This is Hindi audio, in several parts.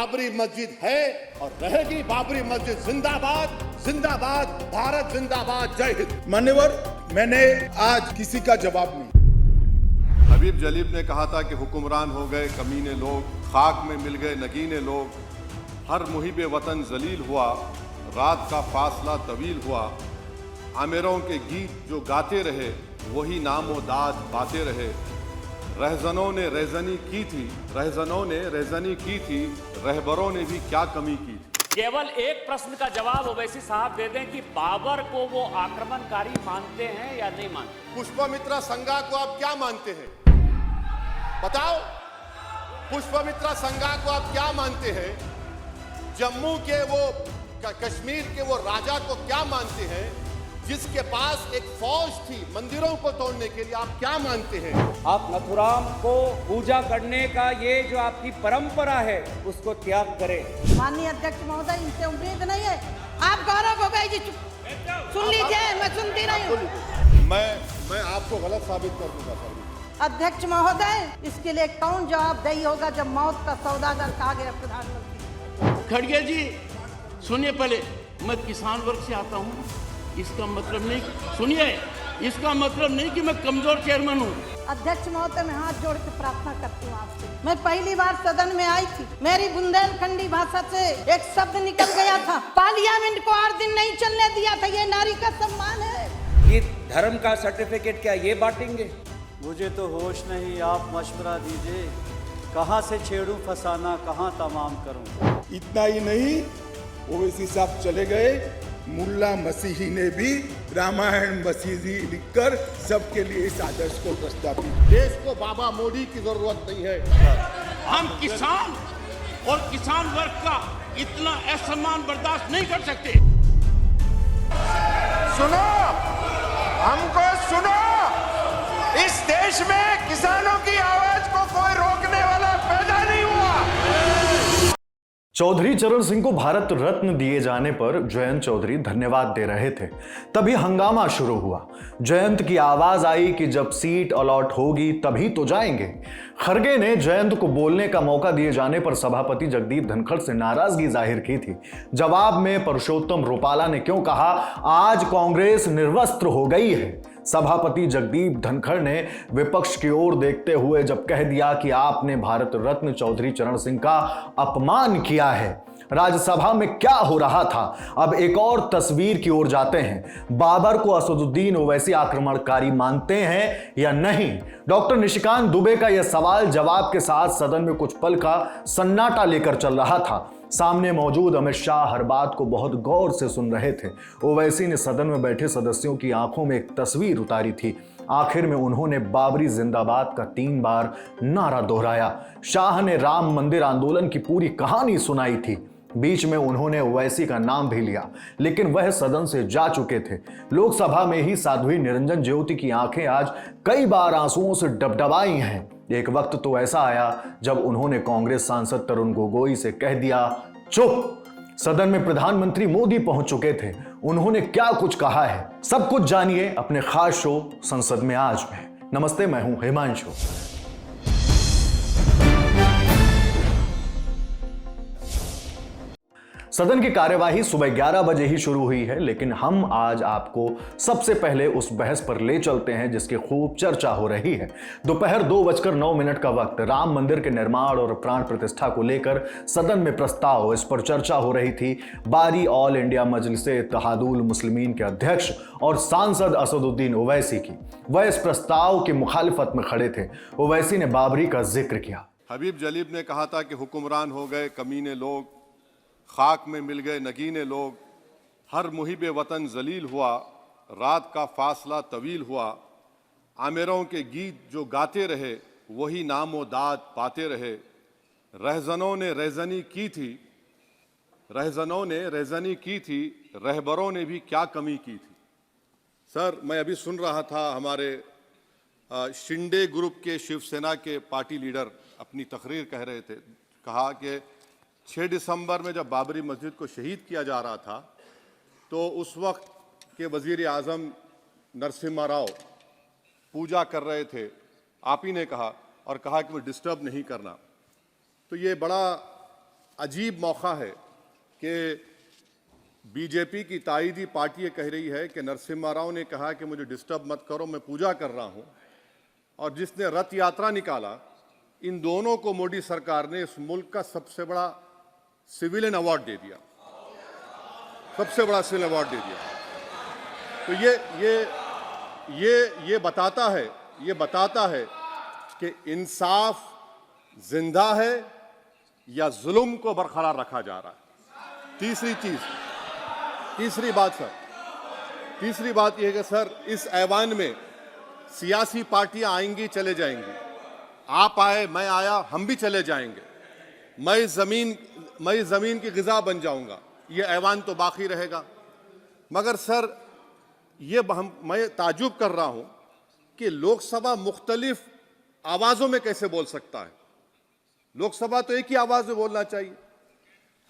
बाबरी मस्जिद है और रहेगी बाबरी मस्जिद। जिंदाबाद जिंदाबाद, भारत जिंदाबाद, जय हिंद। मान्यवर, मैंने आज किसी का जवाब नहीं। हबीब जलीब ने कहा था कि हुक्मरान हो गए कमीने लोग, खाक में मिल गए नगीने लोग, हर मुहिबे वतन जलील हुआ, रात का फासला तवील हुआ, आमिरों के गीत जो गाते रहे वही नामो दाद पाते रहे, रहजनों ने रेजनी की थी, रहजनों ने रेजनी की थी, रहबरों ने भी क्या कमी की थी। केवल एक प्रश्न का जवाब ओवैसी साहब दे दें कि बाबर को वो आक्रमणकारी मानते हैं या नहीं मानते। पुष्पमित्रा संगा को आप क्या मानते हैं, बताओ। पुष्पमित्रा संगा को आप क्या मानते हैं? जम्मू के वो कश्मीर के वो राजा को क्या मानते हैं जिसके पास एक फौज थी मंदिरों को तोड़ने के लिए? आप क्या मानते हैं? आप नथुराम को पूजा करने का ये जो आपकी परंपरा है उसको त्याग करें। माननीय अध्यक्ष महोदय, इनसे उम्मीद नहीं है। आप गौरव हो गए जी, सुन लीजिए, मैं सुनती रही हूँ। मैं आपको गलत साबित कर दूंगा सर। अध्यक्ष महोदय, इसके लिए कौन जवाबदेही होगा जब मौत का सौदागर कहा गया प्रधानमंत्री? खड़गे जी सुनिए, पहले मैं किसान वर्ग से आता हूँ। इसका मतलब नहीं, सुनिए, इसका मतलब नहीं कि मैं कमजोर चेयरमैन हूँ। अध्यक्ष महोदय, मैं हाथ जोड़ के प्रार्थना करती हूँ आपसे। मैं पहली बार सदन में आई थी, मेरी बुंदेलखंडी भाषा से एक शब्द निकल गया था, पार्लियामेंट को 8 दिन नहीं चलने दिया था। ये नारी का सम्मान है। ये धर्म का सर्टिफिकेट क्या ये बांटेंगे? मुझे तो होश नहीं, आप मशवरा दीजिए। कहाँ से छेड़ूं फसाना, कहाँ तमाम करूं। इतना ही नहीं, ओवैसी साहब चले गए, मुल्ला मसीही ने भी रामायण मसीही लिखकर सबके लिए इस आदर्श को प्रस्तावित। देश को बाबा मोदी की जरूरत नहीं है। हम किसान और किसान वर्ग का इतना असम्मान बर्दाश्त नहीं कर सकते। सुनो, हमको सुनो। इस देश में किसानों की आवाज को कोई रोकने वाला पैदा नहीं हुआ। चौधरी चरण सिंह को भारत रत्न दिए जाने पर जयंत चौधरी धन्यवाद दे रहे थे, तभी हंगामा शुरू हुआ। जयंत की आवाज आई कि जब सीट अलॉट होगी तभी तो जाएंगे। खरगे ने जयंत को बोलने का मौका दिए जाने पर सभापति जगदीप धनखड़ से नाराजगी जाहिर की थी। जवाब में परषोत्तम रुपाला ने क्यों कहा, आज कांग्रेस निर्वस्त्र हो गई है। सभापति जगदीप धनखड़ ने विपक्ष की ओर देखते हुए जब कह दिया कि आपने भारत रत्न चौधरी चरण सिंह का अपमान किया है। राज्यसभा में क्या हो रहा था? अब एक और तस्वीर की ओर जाते हैं। बाबर को असदुद्दीन ओवैसी आक्रमणकारी मानते हैं या नहीं? डॉक्टर निशिकांत दुबे का यह सवाल जवाब के साथ सदन में कुछ पल का सन्नाटा लेकर चल रहा था। सामने मौजूद अमित शाह हर बात को बहुत गौर से सुन रहे थे। ओवैसी ने सदन में बैठे सदस्यों की आंखों में एक तस्वीर उतारी थी। आखिर में उन्होंने बाबरी जिंदाबाद का 3 बार नारा दोहराया। शाह ने राम मंदिर आंदोलन की पूरी कहानी सुनाई थी। बीच में उन्होंने ओवैसी का नाम भी लिया, लेकिन वह सदन से जा चुके थे। लोकसभा में ही साध्वी निरंजन ज्योति की आंखें आज कई बार आंसुओं से डबडबाई हैं। एक वक्त तो ऐसा आया जब उन्होंने कांग्रेस सांसद तरुण गोगोई से कह दिया, चुप। सदन में प्रधानमंत्री मोदी पहुंच चुके थे। उन्होंने क्या कुछ कहा है, सब कुछ जानिए अपने खास शो संसद में आज में। नमस्ते, मैं हूं हिमांशु। सदन की कार्यवाही सुबह 11 बजे ही शुरू हुई है, लेकिन हम आज आपको सबसे पहले उस बहस पर ले चलते हैं जिसकी खूब चर्चा हो रही है। दोपहर 2:09 का वक्त, राम मंदिर के निर्माण और प्राण प्रतिष्ठा को लेकर सदन में प्रस्ताव, इस पर चर्चा हो रही थी। बारी ऑल इंडिया मजलिसे इत्तेहादुल मुस्लिमीन के अध्यक्ष और सांसद असदुद्दीन ओवैसी की। वह इस प्रस्ताव की मुखालिफत में खड़े थे। ओवैसी ने बाबरी का जिक्र किया। हबीब जलीब ने कहा था कि हुक्मरान हो गए कमीने लोग, खाक में मिल गए नगीने लोग, हर मुहिबे वतन जलील हुआ, रात का फासला तवील हुआ, आमिरों के गीत जो गाते रहे वही नामो दाद पाते रहे, रहजनों ने रेजनी की थी, रहजनों ने रेजनी की थी, रहबरों ने भी क्या कमी की थी। सर, मैं अभी सुन रहा था हमारे शिंदे ग्रुप के शिवसेना के पार्टी लीडर अपनी तकरीर कह रहे थे। कहा कि 6 दिसंबर में जब बाबरी मस्जिद को शहीद किया जा रहा था तो उस वक्त के वजीर आज़म नरसिम्हा राव पूजा कर रहे थे, आप ही ने कहा, और कहा कि वो डिस्टर्ब नहीं करना। तो ये बड़ा अजीब मौका है कि बीजेपी की ताईदी पार्टी ये कह रही है कि नरसिम्हा राव ने कहा कि मुझे डिस्टर्ब मत करो, मैं पूजा कर रहा हूं, और जिसने रथ यात्रा निकाला, इन दोनों को मोदी सरकार ने इस मुल्क का सबसे बड़ा सिविलियन अवार्ड दे दिया, सबसे बड़ा सिविल अवार्ड दे दिया। तो ये बताता है कि इंसाफ जिंदा है या जुल्म को बरकरार रखा जा रहा है। तीसरी बात यह है कि सर, इस ऐवान में सियासी पार्टियां आएंगी, चले जाएंगी, आप आए, मैं आया, हम भी चले जाएंगे, मैं जमीन की गिजा बन जाऊंगा, ये ऐवान तो बाकी रहेगा। मगर सर, मैं ताजुब कर रहा हूं कि लोकसभा मुख्तलिफ आवाजों में कैसे बोल सकता है। लोकसभा तो एक ही आवाज में बोलना चाहिए,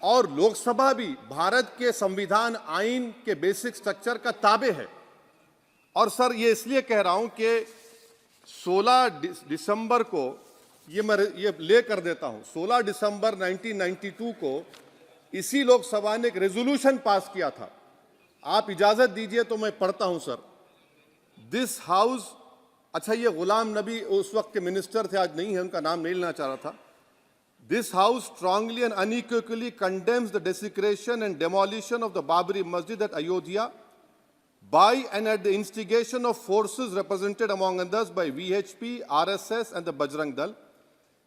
और लोकसभा भी भारत के संविधान आइन के बेसिक स्ट्रक्चर का ताबे है। और सर, ये इसलिए कह रहा हूं कि 16 दिसंबर को ये ले कर देता हूं, 16 दिसंबर 1992 को इसी लोकसभा ने एक रेजोल्यूशन पास किया था। आप इजाजत दीजिए तो मैं पढ़ता हूं सर। दिस हाउस, अच्छा, ये गुलाम नबी उस वक्त के मिनिस्टर थे, आज नहीं है, उनका नाम नहीं लेना चाह रहा था। This house strongly and unequivocally condemns the desecration and demolition of the Babri Masjid at Ayodhya by and at the instigation of forces represented among others by VHP, RSS and the Bajrang Dal,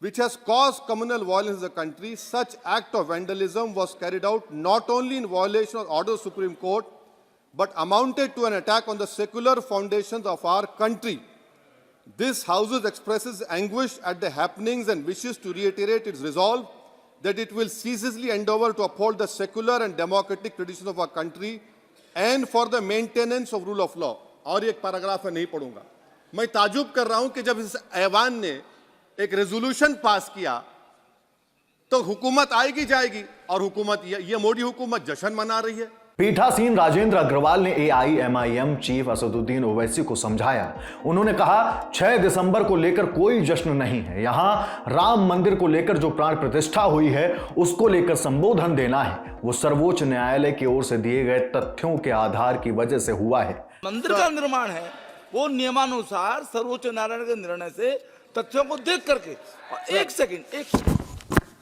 which has caused communal violence in the country. Such act of vandalism was carried out not only in violation of order of the Supreme Court, but amounted to an attack on the secular foundations of our country. This House expresses anguish at the happenings and wishes to reiterate its resolve that it will ceaselessly endeavor to uphold the secular and democratic traditions of our country and for the maintenance of rule of law. और एक पैराग्राफ है, नहीं पढ़ूंगा। मैं ताजुब कर रहा हूं कि जब इस ऐवान ने एक रेजोल्यूशन पास किया तो हुकूमत आएगी जाएगी, और हुकूमत, ये मोदी हुकूमत जश्न मना रही है। पीठासीन राजेंद्र अग्रवाल ने AIMIM चीफ असदुद्दीन ओवैसी को समझाया। उन्होंने कहा, 6 दिसंबर को लेकर कोई जश्न नहीं है, यहां राम मंदिर को लेकर जो प्राण प्रतिष्ठा हुई है उसको लेकर संबोधन देना है, वो सर्वोच्च न्यायालय की ओर से दिए गए तथ्यों के आधार की वजह से हुआ है। मंदिर का निर्माण है, वो नियमानुसार सर्वोच्च न्यायालय के निर्णय से तथ्यों को देख करके। एक सेकंड,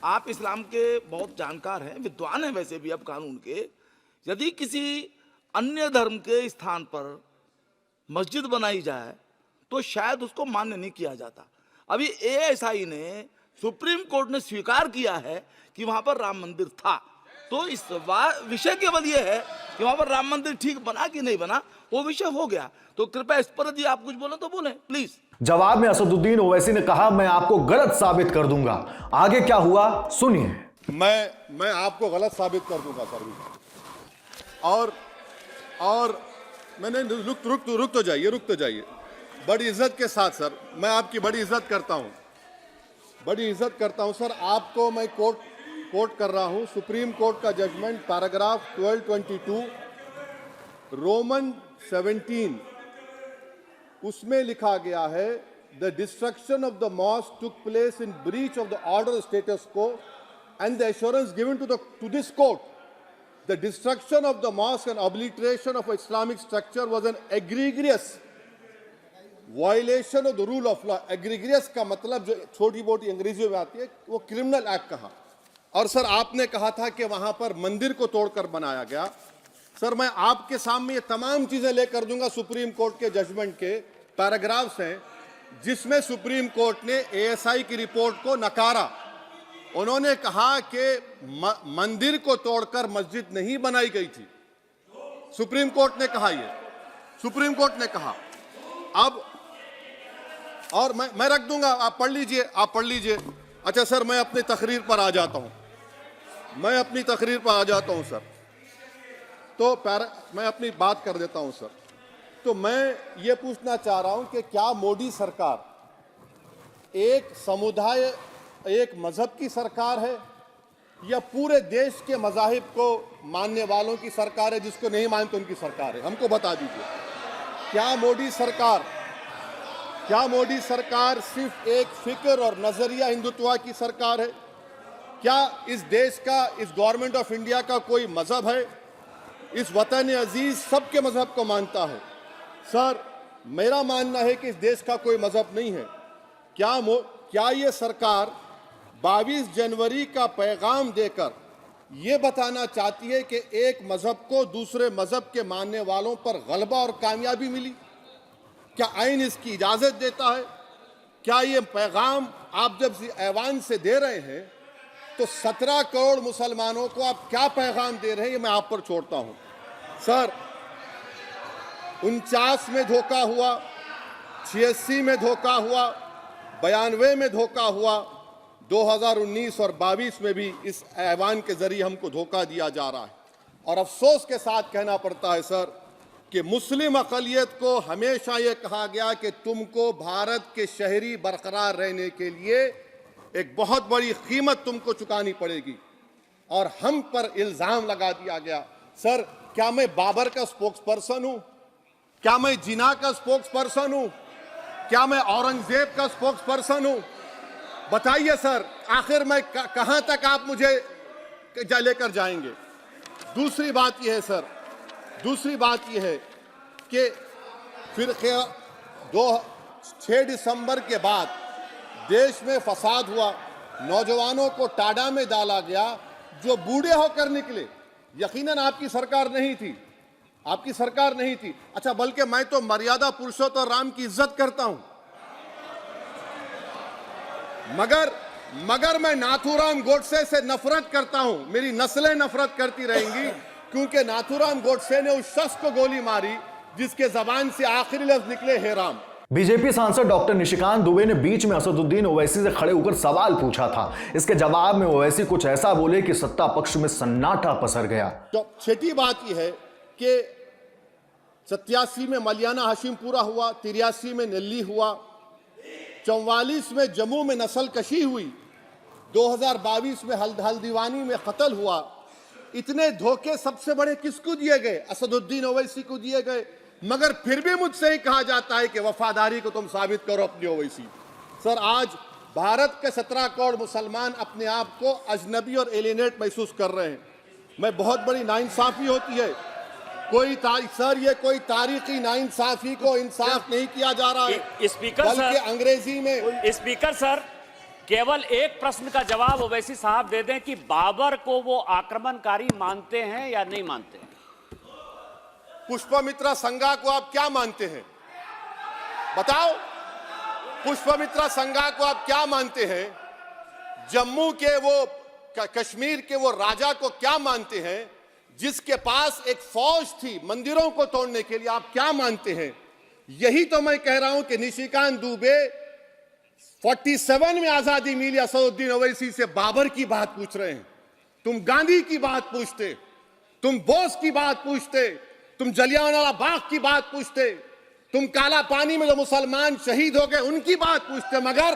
आप इस्लाम के बहुत जानकार हैं, विद्वान हैं वैसे भी, अब कानून के। यदि किसी अन्य धर्म के स्थान पर मस्जिद बनाई जाए तो शायद उसको मान्य नहीं किया जाता। अभी ASI ने, सुप्रीम कोर्ट ने स्वीकार किया है कि वहां पर राम मंदिर था, तो इस विषय केवल यह है कि वहां पर राम मंदिर ठीक बना कि नहीं बना, वो विषय हो गया। तो कृपया इस पर यदि आप कुछ बोले तो बोलें प्लीज। जवाब में असदुद्दीन ओवैसी ने कहा, मैं आपको गलत साबित कर दूंगा। आगे क्या हुआ सुनिए। मैं आपको गलत साबित कर दूंगा सर। और मैंने रुक तो जाइए बड़ी इज्जत के साथ सर, मैं आपकी बड़ी इज्जत करता हूं सर। आपको मैं कोट कर रहा हूं सुप्रीम कोर्ट का जजमेंट, पैराग्राफ 1222 रोमन 17, उसमें लिखा गया है, the destruction of the mosque took place in breach of the order status quo and the assurance given to this court the destruction of the mosque and obliteration of Islamic structure was an egregious violation of the rule of law. Egregious का मतलब जो छोटी मोटी अंग्रेजी में आती है, वो क्रिमिनल एक्ट कहा। और सर, आपने कहा था कि वहां पर मंदिर को तोड़कर बनाया गया। सर, मैं आपके सामने ये तमाम चीजें लेकर दूंगा, सुप्रीम कोर्ट के जजमेंट के पैराग्राफ्स हैं जिसमें सुप्रीम कोर्ट ने ASI की रिपोर्ट को नकारा। उन्होंने कहा कि मंदिर को तोड़कर मस्जिद नहीं बनाई गई थी। सुप्रीम कोर्ट ने कहा, सुप्रीम कोर्ट ने कहा। अब और मैं रख दूंगा, आप पढ़ लीजिए। अच्छा सर, मैं अपनी तकरीर पर आ जाता हूं सर। तो मैं अपनी बात कर देता हूं सर। तो मैं ये पूछना चाह रहा हूं कि क्या मोदी सरकार एक समुदाय, एक मजहब की सरकार है या पूरे देश के मजाहिब को मानने वालों की सरकार है, जिसको नहीं मानते उनकी सरकार है? हमको बता दीजिए, क्या मोदी सरकार सिर्फ एक फिक्र और नजरिया हिंदुत्व की सरकार है? क्या इस देश का, इस गवर्नमेंट ऑफ इंडिया का कोई मजहब है? इस वतन अजीज सबके मजहब को मानता है। सर, मेरा मानना है कि इस देश का कोई मजहब नहीं है। क्या ये सरकार 22 जनवरी का पैगाम देकर ये बताना चाहती है कि एक मजहब को दूसरे मजहब के मानने वालों पर गलबा और कामयाबी मिली? क्या आइन इसकी इजाजत देता है? क्या ये पैगाम आप जब ऐवान से दे रहे हैं तो 17 करोड़ मुसलमानों को आप क्या पैगाम दे रहे हैं, ये मैं आप पर छोड़ता हूं। सर, 49 में धोखा हुआ, 86 में धोखा हुआ, 92 में धोखा हुआ, 2019 और 22 में भी इस ऐवान के जरिए हमको धोखा दिया जा रहा है। और अफसोस के साथ कहना पड़ता है सर कि मुस्लिम अक़लियत को हमेशा ये कहा गया कि तुमको भारत के शहरी बरकरार रहने के लिए एक बहुत बड़ी कीमत तुमको चुकानी पड़ेगी, और हम पर इल्ज़ाम लगा दिया गया। सर, क्या मैं बाबर का स्पोक्स पर्सन हूं? क्या मैं जिना का स्पोक्स पर्सन हूं? क्या मैं औरंगजेब का स्पोक्स पर्सन हूं? बताइए सर, आखिर मैं कहां तक आप मुझे लेकर जाएंगे? दूसरी बात यह है सर, दूसरी बात यह है कि फिर 6 दिसंबर के बाद देश में फसाद हुआ, नौजवानों को टाडा में डाला गया जो बूढ़े होकर निकले। यकीनन आपकी सरकार नहीं थी, आपकी सरकार नहीं थी। अच्छा, बल्कि मैं तो मर्यादा पुरुषोत्तम राम की इज्जत करता हूं, मगर मैं नाथूराम गोडसे से नफरत करता हूं। मेरी नस्लें नफरत करती रहेंगी, क्योंकि नाथूराम गोडसे ने उस शख्स को गोली मारी जिसके जबान से आखिरी लफ्ज निकले, हे राम। बीजेपी सांसद डॉक्टर निशिकांत दुबे ने बीच में असदुद्दीन ओवैसी से खड़े होकर सवाल पूछा था। इसके जवाब में ओवैसी कुछ ऐसा बोले कि सत्ता पक्ष में सन्नाटा पसर गया। तो छठी बात यह है कि 87 में मलियाना हाशिमपुरा हुआ, 83 में नेल्ली हुआ, 44 में जम्मू में नस्ल कशी हुई, 2022 में हल्दीवानी में कत्ल हुआ। इतने धोखे सबसे बड़े किसको दिए गए? असदुद्दीन ओवैसी को दिए गए। मगर फिर भी मुझसे ही कहा जाता है कि वफादारी को तुम साबित करो अपनी ओवैसी। सर, आज भारत के 17 करोड़ मुसलमान अपने आप को अजनबी और एलिनेट महसूस कर रहे हैं। मैं बहुत बड़ी नाइंसाफी होती है, सर ये कोई तारीखी नाइंसाफी को इंसाफ नहीं किया जा रहा है। स्पीकर बल्कि सर, अंग्रेजी में स्पीकर सर, केवल एक प्रश्न का जवाब ओवैसी साहब दे दें कि बाबर को वो आक्रमणकारी मानते हैं या नहीं मानते? पुष्पमित्रा संघा को आप क्या मानते हैं? बताओ, पुष्पमित्रा संघा को आप क्या मानते हैं? जम्मू के वो, कश्मीर के वो राजा को क्या मानते हैं जिसके पास एक फौज थी मंदिरों को तोड़ने के लिए? आप क्या मानते हैं? यही तो मैं कह रहा हूं कि निशिकांत दुबे 47 में आजादी मिली, असदुद्दीन ओवैसी से बाबर की बात पूछ रहे हैं। तुम गांधी की बात पूछते, तुम बोस की बात पूछते, तुम जलियांवाला बाग की बात पूछते, तुम काला पानी में जो मुसलमान शहीद हो गए उनकी बात पूछते, मगर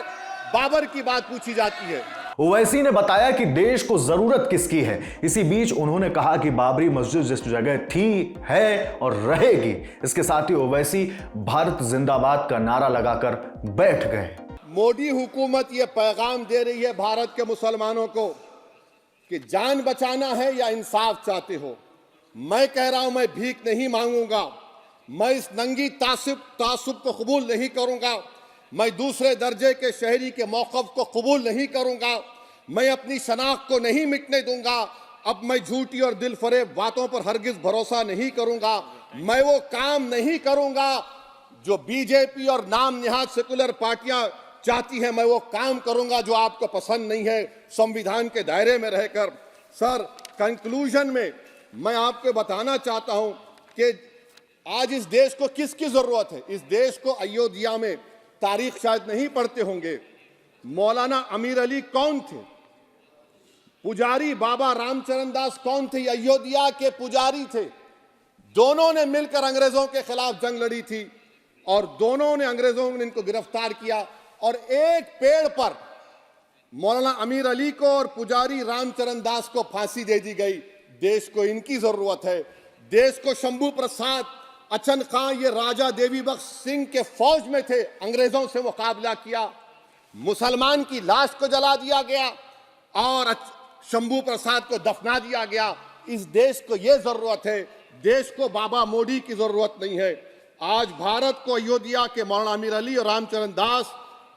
बाबर की बात पूछी जाती है। ओवैसी ने बताया कि देश को जरूरत किसकी है। इसी बीच उन्होंने कहा कि बाबरी मस्जिद जिस जगह थी, है और रहेगी। इसके साथ ही ओवैसी भारत जिंदाबाद का नारा लगाकर बैठ गए। मोदी हुकूमत ये पैगाम दे रही है भारत के मुसलमानों को कि जान बचाना है या इंसाफ चाहते हो। मैं कह रहा हूं, मैं भीख नहीं मांगूंगा, मैं इस नंगी तासुब को कबूल नहीं करूंगा, मैं दूसरे दर्जे के शहरी के मौक़िफ़ को कबूल नहीं करूंगा, मैं अपनी शनाख्त को नहीं मिटने दूंगा। अब मैं झूठी और दिल फरेब बातों पर हरगिज भरोसा नहीं करूंगा। मैं वो काम नहीं करूंगा जो बीजेपी और नाम निहाद सेकुलर पार्टियां चाहती हैं। मैं वो काम करूंगा जो आपको पसंद नहीं है, संविधान के दायरे में रहकर। सर, कंक्लूजन में मैं आपको बताना चाहता हूं कि आज इस देश को किसकी जरूरत है? इस देश को अयोध्या में, तारीख शायद नहीं पढ़ते होंगे, मौलाना अमीर अली कौन थे? पुजारी बाबा रामचरण दास कौन थे? अयोध्या के पुजारी थे। दोनों ने मिलकर अंग्रेजों के खिलाफ जंग लड़ी थी और दोनों ने, अंग्रेजों ने इनको गिरफ्तार किया और एक पेड़ पर मौलाना अमीर अली को और पुजारी रामचरण दास को फांसी दे दी गई। देश को इनकी जरूरत है। देश को शंभू प्रसाद, अचन खां, ये राजा देवी बख्श सिंह के फौज में थे, अंग्रेजों से मुकाबला किया, मुसलमान की लाश को जला दिया गया और शंभू प्रसाद को दफना दिया गया। इस देश को यह जरूरत है, देश को बाबा मोदी की जरूरत नहीं है। आज भारत को अयोध्या के मौलाना अमीर अली और रामचरण दास,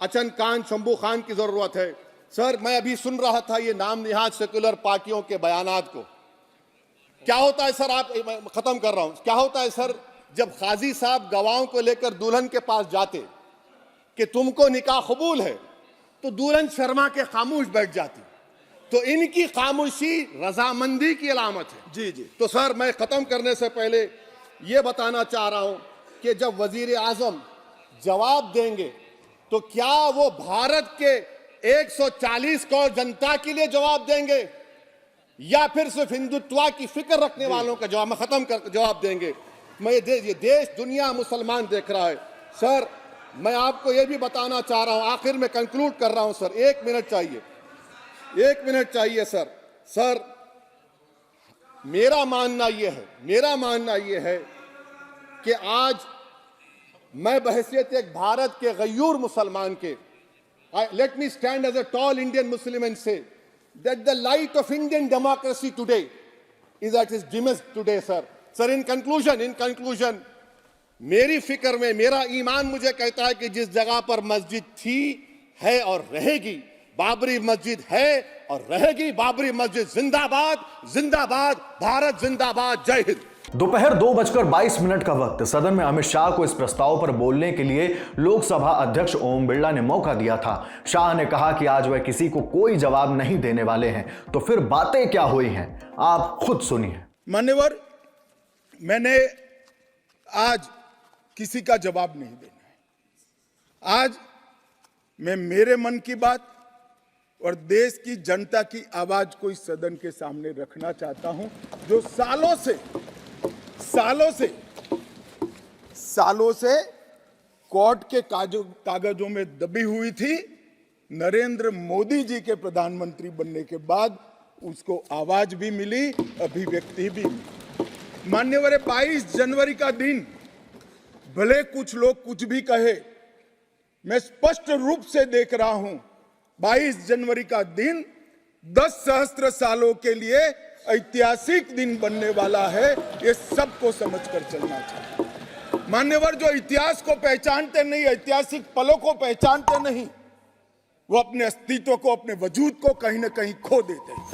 अचन खान, शंभू खान की जरूरत है। सर, मैं अभी सुन रहा था ये नाम निहाद सेकुलर पार्टियों के बयानात को। क्या होता है सर, आप, खत्म कर रहा हूं, क्या होता है सर, जब काजी साहब गवाहों को लेकर दुल्हन के पास जाते कि तुमको निकाह कबूल है, तो दुल्हन शर्मा के खामोश बैठ जाती। तो इनकी खामोशी रजामंदी की अलामत है। जी जी। तो सर, मैं खत्म करने से पहले यह बताना चाह रहा हूं कि जब वजीर आजम जवाब देंगे तो क्या वो भारत के 140 करोड़ जनता के लिए जवाब देंगे या फिर सिर्फ हिंदुत्व की फिक्र रखने वालों का जवाब, मैं खत्म कर जवाब देंगे। मैं ये देश, दुनिया, मुसलमान देख रहा है। सर, मैं आपको ये भी बताना चाह रहा हूं, आखिर में कंक्लूड कर रहा हूं सर, 1 मिनट चाहिए, 1 मिनट चाहिए सर। सर, मेरा मानना यह है कि आज मैं बहैसियत एक भारत के गयूर मुसलमान के, let me stand as a tall Indian Muslim and say that the light of Indian democracy today is at its dimmest today, sir. Sir, in conclusion, मेरी फिक्र में मेरा ईमान मुझे कहता है कि जिस जगह पर मस्जिद थी, है और रहेगी, बाबरी मस्जिद है और रहेगी, बाबरी मस्जिद जिंदाबाद, जिंदाबाद, भारत जिंदाबाद, जय हिंद। दोपहर 2:22 का वक्त। सदन में अमित शाह को इस प्रस्ताव पर बोलने के लिए लोकसभा अध्यक्ष ओम बिरला ने मौका दिया था। शाह ने कहा कि आज वह किसी को कोई जवाब नहीं देने वाले हैं। तो फिर बातें क्या हुई हैं, आप खुद सुनिए। मान्यवर, मैंने आज किसी का जवाब नहीं देना है। आज मैं मेरे मन की बात और देश की जनता की आवाज को इस सदन के सामने रखना चाहता हूं, जो सालों से कोर्ट के कागजों में दबी हुई थी। नरेंद्र मोदी जी के प्रधानमंत्री बनने के बाद उसको आवाज भी मिली, अभिव्यक्ति भी मिली। मान्यवर, 22 जनवरी का दिन, भले कुछ लोग कुछ भी कहे, मैं स्पष्ट रूप से देख रहा हूं 22 जनवरी का दिन 10 सहस्त्र सालों के लिए ऐतिहासिक दिन बनने वाला है। ये सबको समझकर चलना चाहिए। मान्यवर, जो इतिहास को पहचानते नहीं, ऐतिहासिक पलों को पहचानते नहीं, वो अपने अस्तित्व को, अपने वजूद को कहीं ना कहीं खो देते हैं।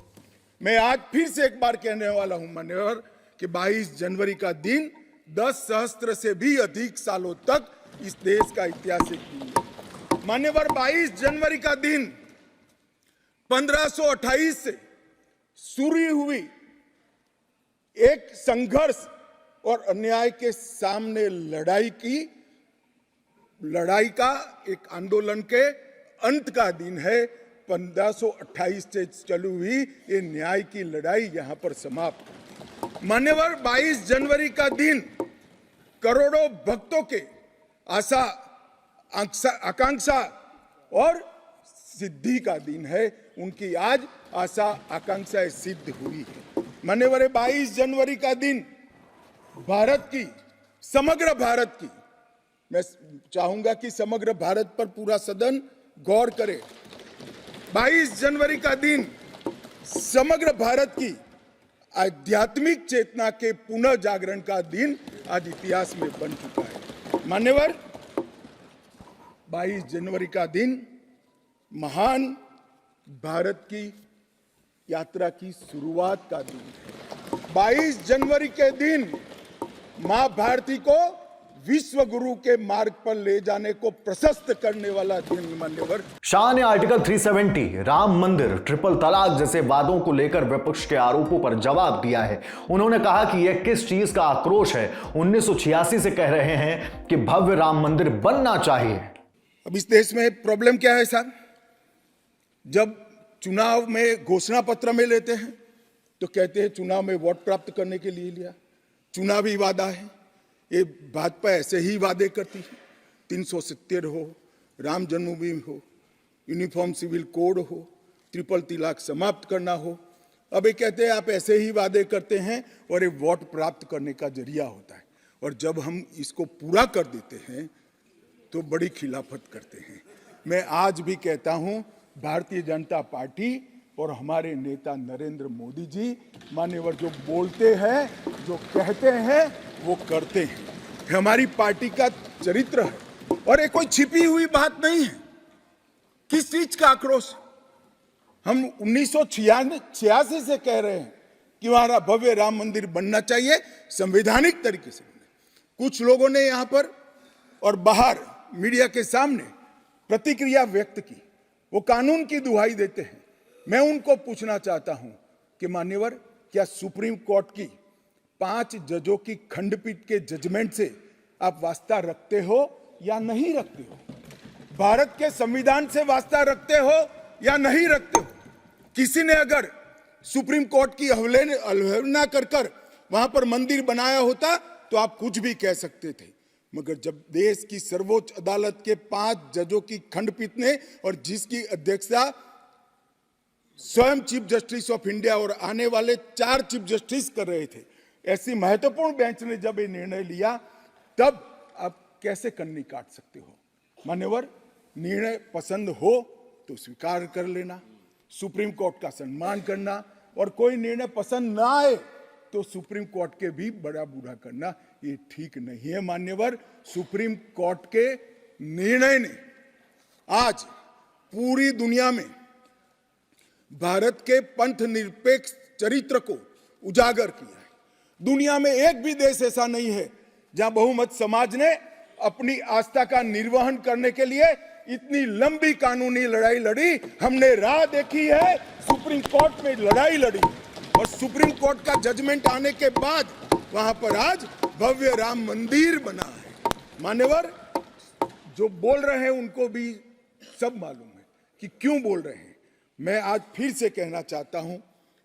मैं आज फिर से एक बार कहने वाला हूं मान्यवर कि 22 जनवरी का दिन 10 सहस्त्र से भी अधिक सालों तक इस देश का ऐतिहासिक दिन है। मान्यवर, 22 जनवरी का दिन 1528 से शुरू हुई एक संघर्ष और अन्याय के सामने लड़ाई का एक आंदोलन के अंत का दिन है। 1528 से चालू हुई ये न्याय की लड़ाई यहां पर समाप्त। मान्यवर, 22 जनवरी का दिन करोड़ों भक्तों के आशा, आकांक्षा और सिद्धि का दिन है। उनकी आज आशा आकांक्षाएं सिद्ध हुई है। मान्यवर, 22 जनवरी का दिन भारत की, समग्र भारत की, मैं चाहूंगा कि समग्र भारत पर पूरा सदन गौर करे। 22 जनवरी का दिन समग्र भारत की आध्यात्मिक चेतना के पुनः जागरण का दिन आज इतिहास में बन चुका है। मान्यवर, 22 जनवरी का दिन महान भारत की यात्रा की शुरुआत का दिन है। 22 जनवरी के दिन मां भारती को विश्व गुरु के मार्ग पर ले जाने को प्रशस्त करने वाला दिन। मान्यवर, शाह ने आर्टिकल 370, राम मंदिर, ट्रिपल तलाक जैसे वादों को लेकर विपक्ष के आरोपों पर जवाब दिया है। उन्होंने कहा कि यह किस चीज का आक्रोश है। 1986 से कह रहे हैं कि भव्य राम मंदिर बनना चाहिए। अब इस देश में प्रॉब्लम क्या है साहब, जब चुनाव में घोषणा पत्र में लेते हैं तो कहते हैं चुनाव में वोट प्राप्त करने के लिए लिया, चुनावी वादा है। ये भाजपा ऐसे ही वादे करती है। 370 हो, राम जन्मभूमि हो, यूनिफॉर्म सिविल कोड हो, ट्रिपल तलाक समाप्त करना हो। अब ये कहते हैं आप ऐसे ही वादे करते हैं और ये वोट प्राप्त करने का जरिया होता है, और जब हम इसको पूरा कर देते हैं तो बड़ी खिलाफत करते हैं। मैं आज भी कहता हूं भारतीय जनता पार्टी और हमारे नेता नरेंद्र मोदी जी मान्यवर जो बोलते हैं, जो कहते हैं, वो करते हैं। हमारी पार्टी का चरित्र है और ये कोई छिपी हुई बात नहीं है। किस चीज का आक्रोश? हम 1986 से कह रहे हैं कि हमारा भव्य राम मंदिर बनना चाहिए, संवैधानिक तरीके से। कुछ लोगों ने यहां पर और बाहर मीडिया के सामने प्रतिक्रिया व्यक्त की, वो कानून की दुहाई देते हैं। मैं उनको पूछना चाहता हूं कि मान्यवर, क्या सुप्रीम कोर्ट की 5 जजों की खंडपीठ के जजमेंट से आप वास्ता रखते हो या नहीं रखते हो? भारत के संविधान से वास्ता रखते हो या नहीं रखते हो? किसी ने अगर सुप्रीम कोर्ट की अवहेलना कर वहां पर मंदिर बनाया होता तो आप कुछ भी कह सकते थे, मगर जब देश की सर्वोच्च अदालत के 5 जजों की खंडपीठ ने, और जिसकी अध्यक्षता स्वयं चीफ जस्टिस ऑफ इंडिया और आने वाले 4 चीफ जस्टिस कर रहे थे, ऐसी महत्वपूर्ण बेंच ने जब ये निर्णय लिया, तब आप कैसे कन्नी काट सकते हो? मान्यवर, निर्णय पसंद हो तो स्वीकार कर लेना, सुप्रीम कोर्ट का सम्मान करना, और कोई निर्णय पसंद ना आए तो सुप्रीम कोर्ट के भी बड़ा बूढ़ा करना, ये ठीक नहीं है। मान्यवर, सुप्रीम कोर्ट के निर्णय ने आज पूरी दुनिया में भारत के पंथ निरपेक्ष चरित्र को उजागर किया है। दुनिया में एक भी देश ऐसा नहीं है जहां बहुमत समाज ने अपनी आस्था का निर्वहन करने के लिए इतनी लंबी कानूनी लड़ाई लड़ी। हमने राह देखी है, सुप्रीम कोर्ट में लड़ाई लड़ी, और सुप्रीम कोर्ट का जजमेंट आने के बाद वहां पर आज भव्य राम मंदिर बना है। मान्यवर, जो बोल रहे हैं उनको भी सब मालूम है कि क्यों बोल रहे हैं। मैं आज फिर से कहना चाहता हूं,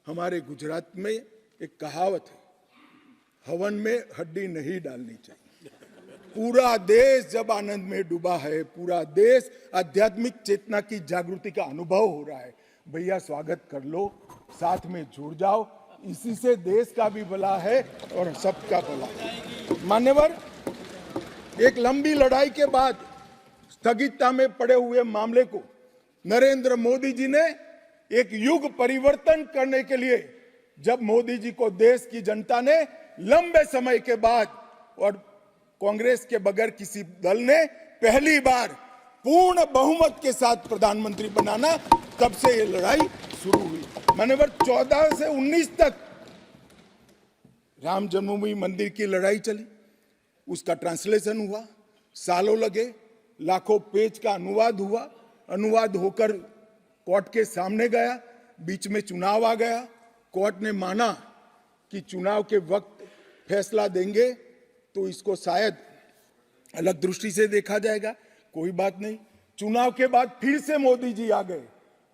हमारे गुजरात में एक कहावत है, हवन में हड्डी नहीं डालनी चाहिए। पूरा देश जब आनंद में डूबा है, पूरा देश आध्यात्मिक चेतना की जागृति का अनुभव हो रहा है, भैया स्वागत कर लो, साथ में जुड़ जाओ, इसी से देश का भी भला है और सबका भला है। मान्यवर, एक लंबी लड़ाई के बाद स्थगितता में पड़े हुए मामले को नरेंद्र मोदी जी ने एक युग परिवर्तन करने के लिए, जब मोदी जी को देश की जनता ने लंबे समय के बाद और कांग्रेस के बगैर किसी दल ने पहली बार पूर्ण बहुमत के साथ प्रधानमंत्री बनाना, तब से ये लड़ाई शुरू हुई। मान्यवर, 14 से 19 तक राम जन्मभूमि मंदिर की लड़ाई चली, उसका ट्रांसलेशन हुआ, सालों लगे, लाखों पेज का अनुवाद हुआ, अनुवाद होकर कोर्ट के सामने गया, बीच में चुनाव आ गया, कोर्ट ने माना कि चुनाव के वक्त फैसला देंगे तो इसको शायद अलग दृष्टि से देखा जाएगा, कोई बात नहीं। चुनाव के बाद फिर से मोदी जी आ गए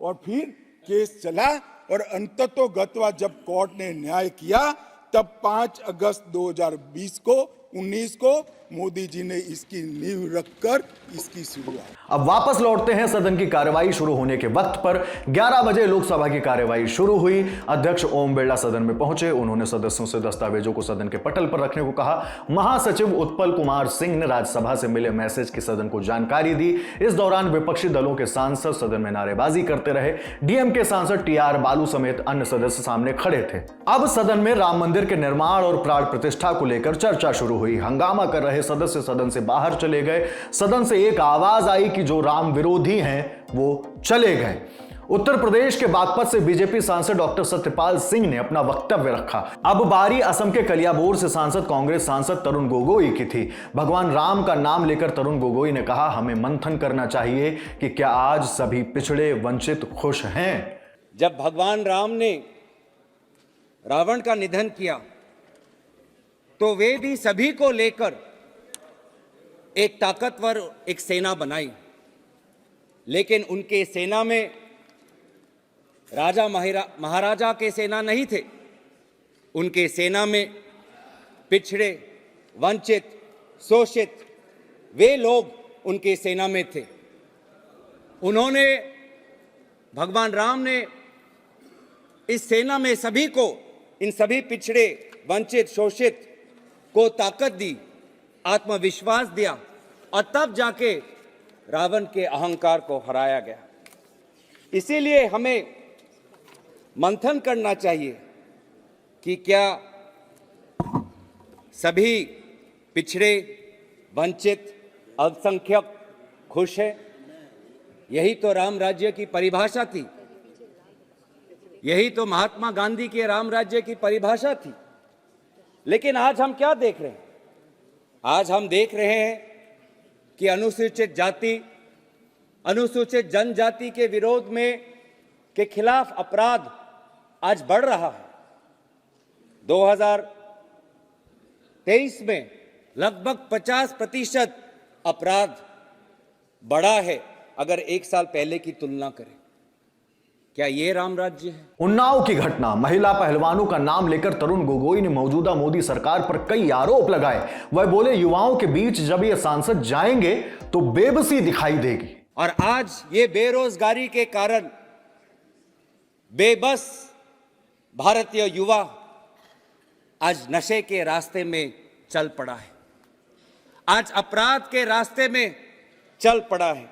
और फिर केस चला, और अंततोगत्वा जब कोर्ट ने न्याय किया, तब 5 अगस्त 2019 को मोदी जी ने इसकी नींव रखकर इसकी शुरुआत। अब वापस लौटते हैं सदन की कार्यवाही शुरू होने के वक्त पर। 11 बजे लोकसभा की कार्यवाही शुरू हुई। अध्यक्ष ओम बिरला सदन में पहुंचे। उन्होंने सदस्यों से दस्तावेजों को सदन के पटल पर रखने को कहा। महासचिव उत्पल कुमार सिंह ने राज्यसभा से मिले मैसेज की सदन को जानकारी दी। इस दौरान विपक्षी दलों के सांसद सदन में नारेबाजी करते रहे। डीएमके सांसद टीआर बालू समेत अन्य सदस्य सामने खड़े थे। अब सदन में राम मंदिर के निर्माण और प्राण प्रतिष्ठा को लेकर चर्चा शुरू हुई। हंगामा कर रहे सदस्य सदन से बाहर चले गए। सदन से एक आवाज आई कि जो राम विरोधी हैं वो चले गए। उत्तर प्रदेश के बागपत से बीजेपी सांसद डॉक्टर सत्यपाल सिंह ने अपना वक्तव्य रखा। अब बारी असम के कलियाबोर से सांसद कांग्रेस सांसद तरुण गोगोई की थी। भगवान राम का नाम लेकर तरुण गोगोई ने कहा, हमें मंथन करना चाहिए कि क्या आज सभी पिछड़े वंचित खुश हैं। जब भगवान राम ने रावण का निधन किया तो वे भी सभी को लेकर एक ताकतवर एक सेना बनाई, लेकिन उनके सेना में राजा महाराजा के सेना नहीं थे। उनके सेना में पिछड़े, वंचित, शोषित वे लोग उनके सेना में थे। उन्होंने, भगवान राम ने इस सेना में सभी को, इन सभी पिछड़े, वंचित, शोषित को ताकत दी, आत्मविश्वास दिया, और तब जाके रावण के अहंकार को हराया गया। इसीलिए हमें मंथन करना चाहिए कि क्या सभी पिछड़े, वंचित, अल्पसंख्यक खुश है। यही तो राम राज्य की परिभाषा थी, यही तो महात्मा गांधी के राम राज्य की परिभाषा थी। लेकिन आज हम क्या देख रहे हैं? आज हम देख रहे हैं कि अनुसूचित जाति, अनुसूचित जनजाति के विरोध में के खिलाफ अपराध आज बढ़ रहा है। 2023 में लगभग 50% अपराध बढ़ा है अगर एक साल पहले की तुलना करें। क्या ये राम राज्य है? उन्नाव की घटना, महिला पहलवानों का नाम लेकर तरुण गोगोई ने मौजूदा मोदी सरकार पर कई आरोप लगाए। वह बोले युवाओं के बीच जब ये सांसद जाएंगे तो बेबसी दिखाई देगी। और आज ये बेरोजगारी के कारण बेबस भारतीय युवा आज नशे के रास्ते में चल पड़ा है, आज अपराध के रास्ते में चल पड़ा है।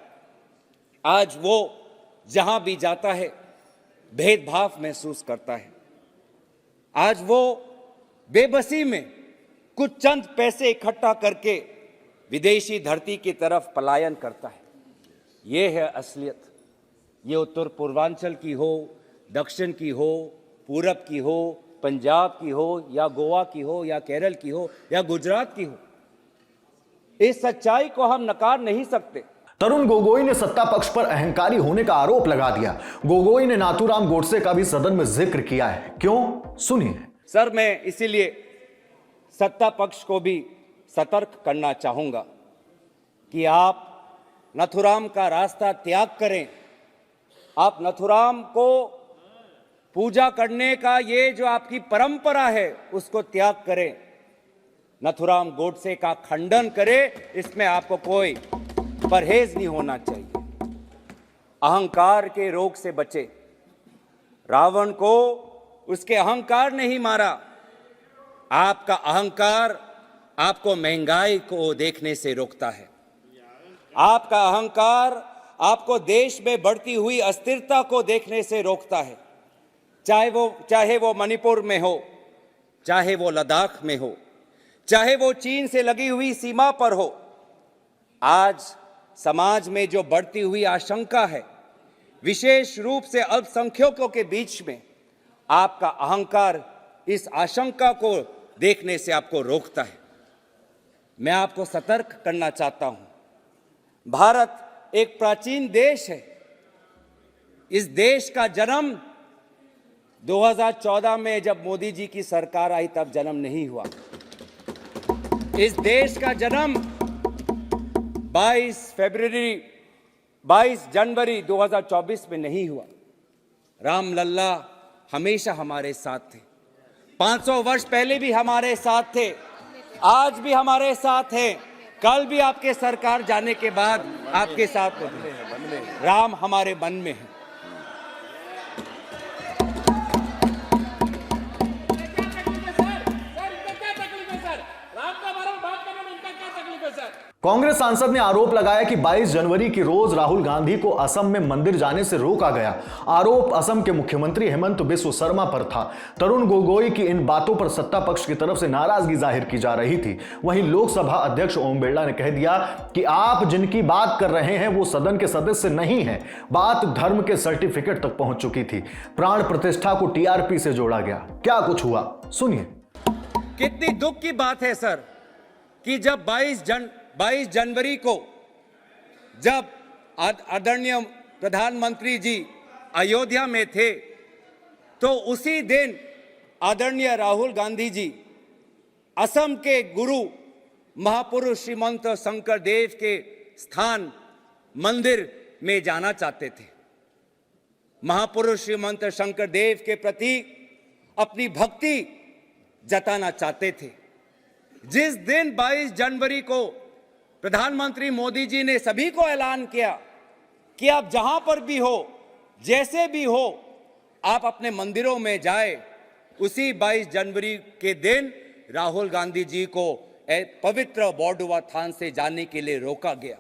आज वो जहां भी जाता है भेदभाव महसूस करता है। आज वो बेबसी में कुछ चंद पैसे इकट्ठा करके विदेशी धरती की तरफ पलायन करता है। ये है असलियत। ये उत्तर पूर्वांचल की हो, दक्षिण की हो, पूरब की हो, पंजाब की हो, या गोवा की हो, या केरल की हो, या गुजरात की हो, इस सच्चाई को हम नकार नहीं सकते। तरुण गोगोई ने सत्ता पक्ष पर अहंकारी होने का आरोप लगा दिया। गोगोई ने नाथूराम गोडसे का भी सदन में जिक्र किया है। क्यों? सुनिए। सर, मैं इसीलिए सत्ता पक्ष को भी सतर्क करना चाहूंगा कि आप नाथूराम का रास्ता त्याग करें। आप नाथूराम को पूजा करने का ये जो आपकी परंपरा है उसको त्याग करें। नाथूराम गोडसे का खंडन करें। इसमें आपको कोई परहेज नहीं होना चाहिए। अहंकार के रोग से बचे। रावण को उसके अहंकार ने ही मारा। आपका अहंकार आपको महंगाई को देखने से रोकता है। आपका अहंकार आपको देश में बढ़ती हुई अस्थिरता को देखने से रोकता है। चाहे वो मणिपुर में हो, चाहे वो लद्दाख में हो, चाहे वो चीन से लगी हुई सीमा पर हो। आज समाज में जो बढ़ती हुई आशंका है, विशेष रूप से अल्पसंख्यकों के बीच में, आपका अहंकार इस आशंका को देखने से आपको रोकता है। मैं आपको सतर्क करना चाहता हूं। भारत एक प्राचीन देश है। इस देश का जन्म 2014 में जब मोदी जी की सरकार आई तब जन्म नहीं हुआ। इस देश का जन्म 22 जनवरी 2024 में नहीं हुआ। राम लल्ला हमेशा हमारे साथ थे। 500 वर्ष पहले भी हमारे साथ थे, आज भी हमारे साथ हैं, कल भी आपके सरकार जाने के बाद आपके साथ होंगे। राम हमारे मन में है। कांग्रेस सांसद ने आरोप लगाया कि 22 जनवरी की रोज राहुल गांधी को असम में मंदिर जाने से रोका गया। आरोप असम के मुख्यमंत्री हेमंत बिस्व शर्मा पर था। तरुण गोगोई की इन बातों पर सत्ता पक्ष की तरफ से नाराजगी जाहिर की जा रही थी। वहीं लोकसभा अध्यक्ष ओम बिरला ने कह दिया कि आप जिनकी बात कर रहे हैं वो सदन के सदस्य नहीं है। बात धर्म के सर्टिफिकेट तक पहुंच चुकी थी। प्राण प्रतिष्ठा को टीआरपी से जोड़ा गया। क्या कुछ हुआ, सुनिए। कितनी दुख की बात है सर कि जब 22 जनवरी को जब आदरणीय प्रधानमंत्री जी अयोध्या में थे तो उसी दिन आदरणीय राहुल गांधी जी असम के गुरु महापुरुष श्रीमंत शंकर देव के स्थान मंदिर में जाना चाहते थे। महापुरुष श्रीमंत शंकर देव के प्रति अपनी भक्ति जताना चाहते थे। जिस दिन 22 जनवरी को प्रधानमंत्री मोदी जी ने सभी को ऐलान किया कि आप जहां पर भी हो, जैसे भी हो, आप अपने मंदिरों में जाए, उसी 22 जनवरी के दिन राहुल गांधी जी को पवित्र बॉर्डुआ थान से जाने के लिए रोका गया।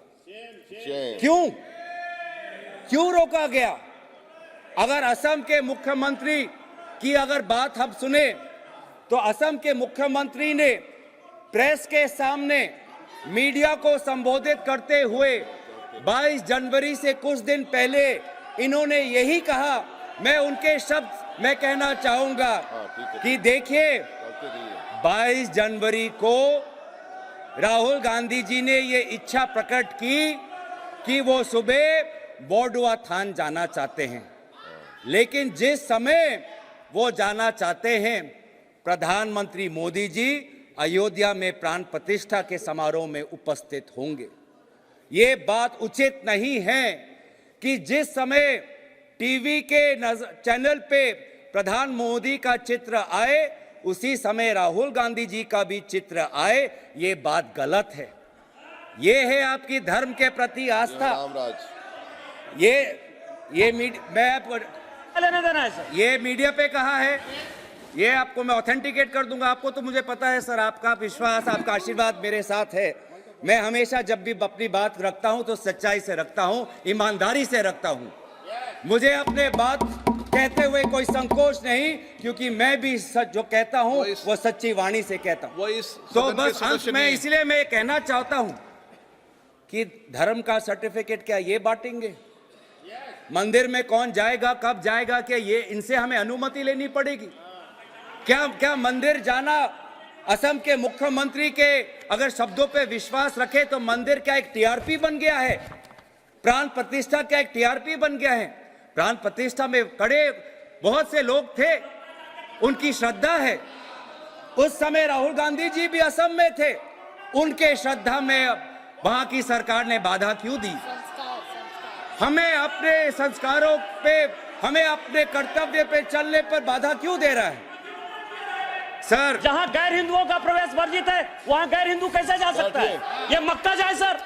क्यों रोका गया? अगर असम के मुख्यमंत्री की अगर बात हम सुने तो असम के मुख्यमंत्री ने प्रेस के सामने मीडिया को संबोधित करते हुए 22 जनवरी से कुछ दिन पहले इन्होंने यही कहा। मैं उनके शब्द मैं कहना चाहूंगा कि देखिए 22 जनवरी को राहुल गांधी जी ने ये इच्छा प्रकट की कि वो सुबह बॉर्डुआ थान जाना चाहते हैं, लेकिन जिस समय वो जाना चाहते हैं प्रधानमंत्री मोदी जी अयोध्या में प्राण प्रतिष्ठा के समारोह में उपस्थित होंगे। ये बात उचित नहीं है कि जिस समय टीवी के चैनल पे प्रधान मोदी का चित्र आए उसी समय राहुल गांधी जी का भी चित्र आए। ये बात गलत है। ये है आपकी धर्म के प्रति आस्था। मैं आपको लेना देना है सर। ये मीडिया पे कहा है, ये आपको मैं ऑथेंटिकेट कर दूंगा। आपको तो मुझे पता है सर, आपका विश्वास, आपका आशीर्वाद मेरे साथ है। मैं हमेशा जब भी अपनी बात रखता हूं तो सच्चाई से रखता हूं, ईमानदारी से रखता हूं। मुझे अपने बात कहते हुए कोई संकोच नहीं, क्योंकि मैं भी सच जो कहता हूं वो सच्ची वाणी से कहता हूं। तो बस अंत में इसलिए मैं कहना चाहता हूं कि धर्म का सर्टिफिकेट क्या ये बांटेंगे? मंदिर में कौन जाएगा, कब जाएगा, क्या ये इनसे हमें अनुमति लेनी पड़ेगी? क्या मंदिर जाना असम के मुख्यमंत्री के अगर शब्दों पे विश्वास रखे तो मंदिर क्या एक टीआरपी बन गया है? प्राण प्रतिष्ठा क्या एक टीआरपी बन गया है? प्राण प्रतिष्ठा में खड़े बहुत से लोग थे, उनकी श्रद्धा है। उस समय राहुल गांधी जी भी असम में थे, उनके श्रद्धा में वहां की सरकार ने बाधा क्यों दी? हमें अपने संस्कारों पे, हमें अपने कर्तव्य पे चलने पर बाधा क्यों दे रहा है सर? जहां गैर हिंदुओं का प्रवेश वर्जित है वहां गैर हिंदू कैसे जा सकता है? ये मक्का जाए सर,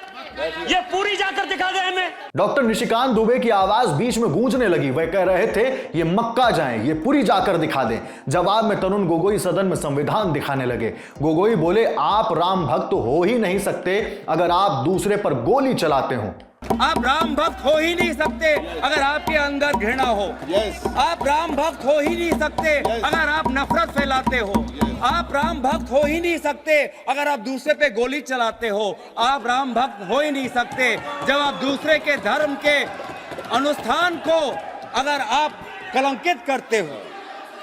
ये पूरी जाकर दिखा दे हमें। डॉक्टर निशिकांत दुबे की आवाज बीच में गूंजने लगी। वह कह रहे थे ये मक्का जाएं, ये पूरी जाकर दिखा दें। जवाब में तरुण गोगोई सदन में संविधान दिखाने लगे। गोगोई बोले आप राम भक्त हो ही नहीं सकते अगर आप दूसरे पर गोली चलाते हो। आप राम भक्त हो ही नहीं सकते अगर आपके अंदर घृणा हो। आप राम भक्त हो ही नहीं सकते अगर आप नफरत फैलाते हो। आप राम भक्त हो ही नहीं सकते अगर आप दूसरे पे गोली चलाते हो। आप राम भक्त हो ही नहीं सकते जब आप दूसरे के धर्म के अनुष्ठान को अगर आप कलंकित करते हो।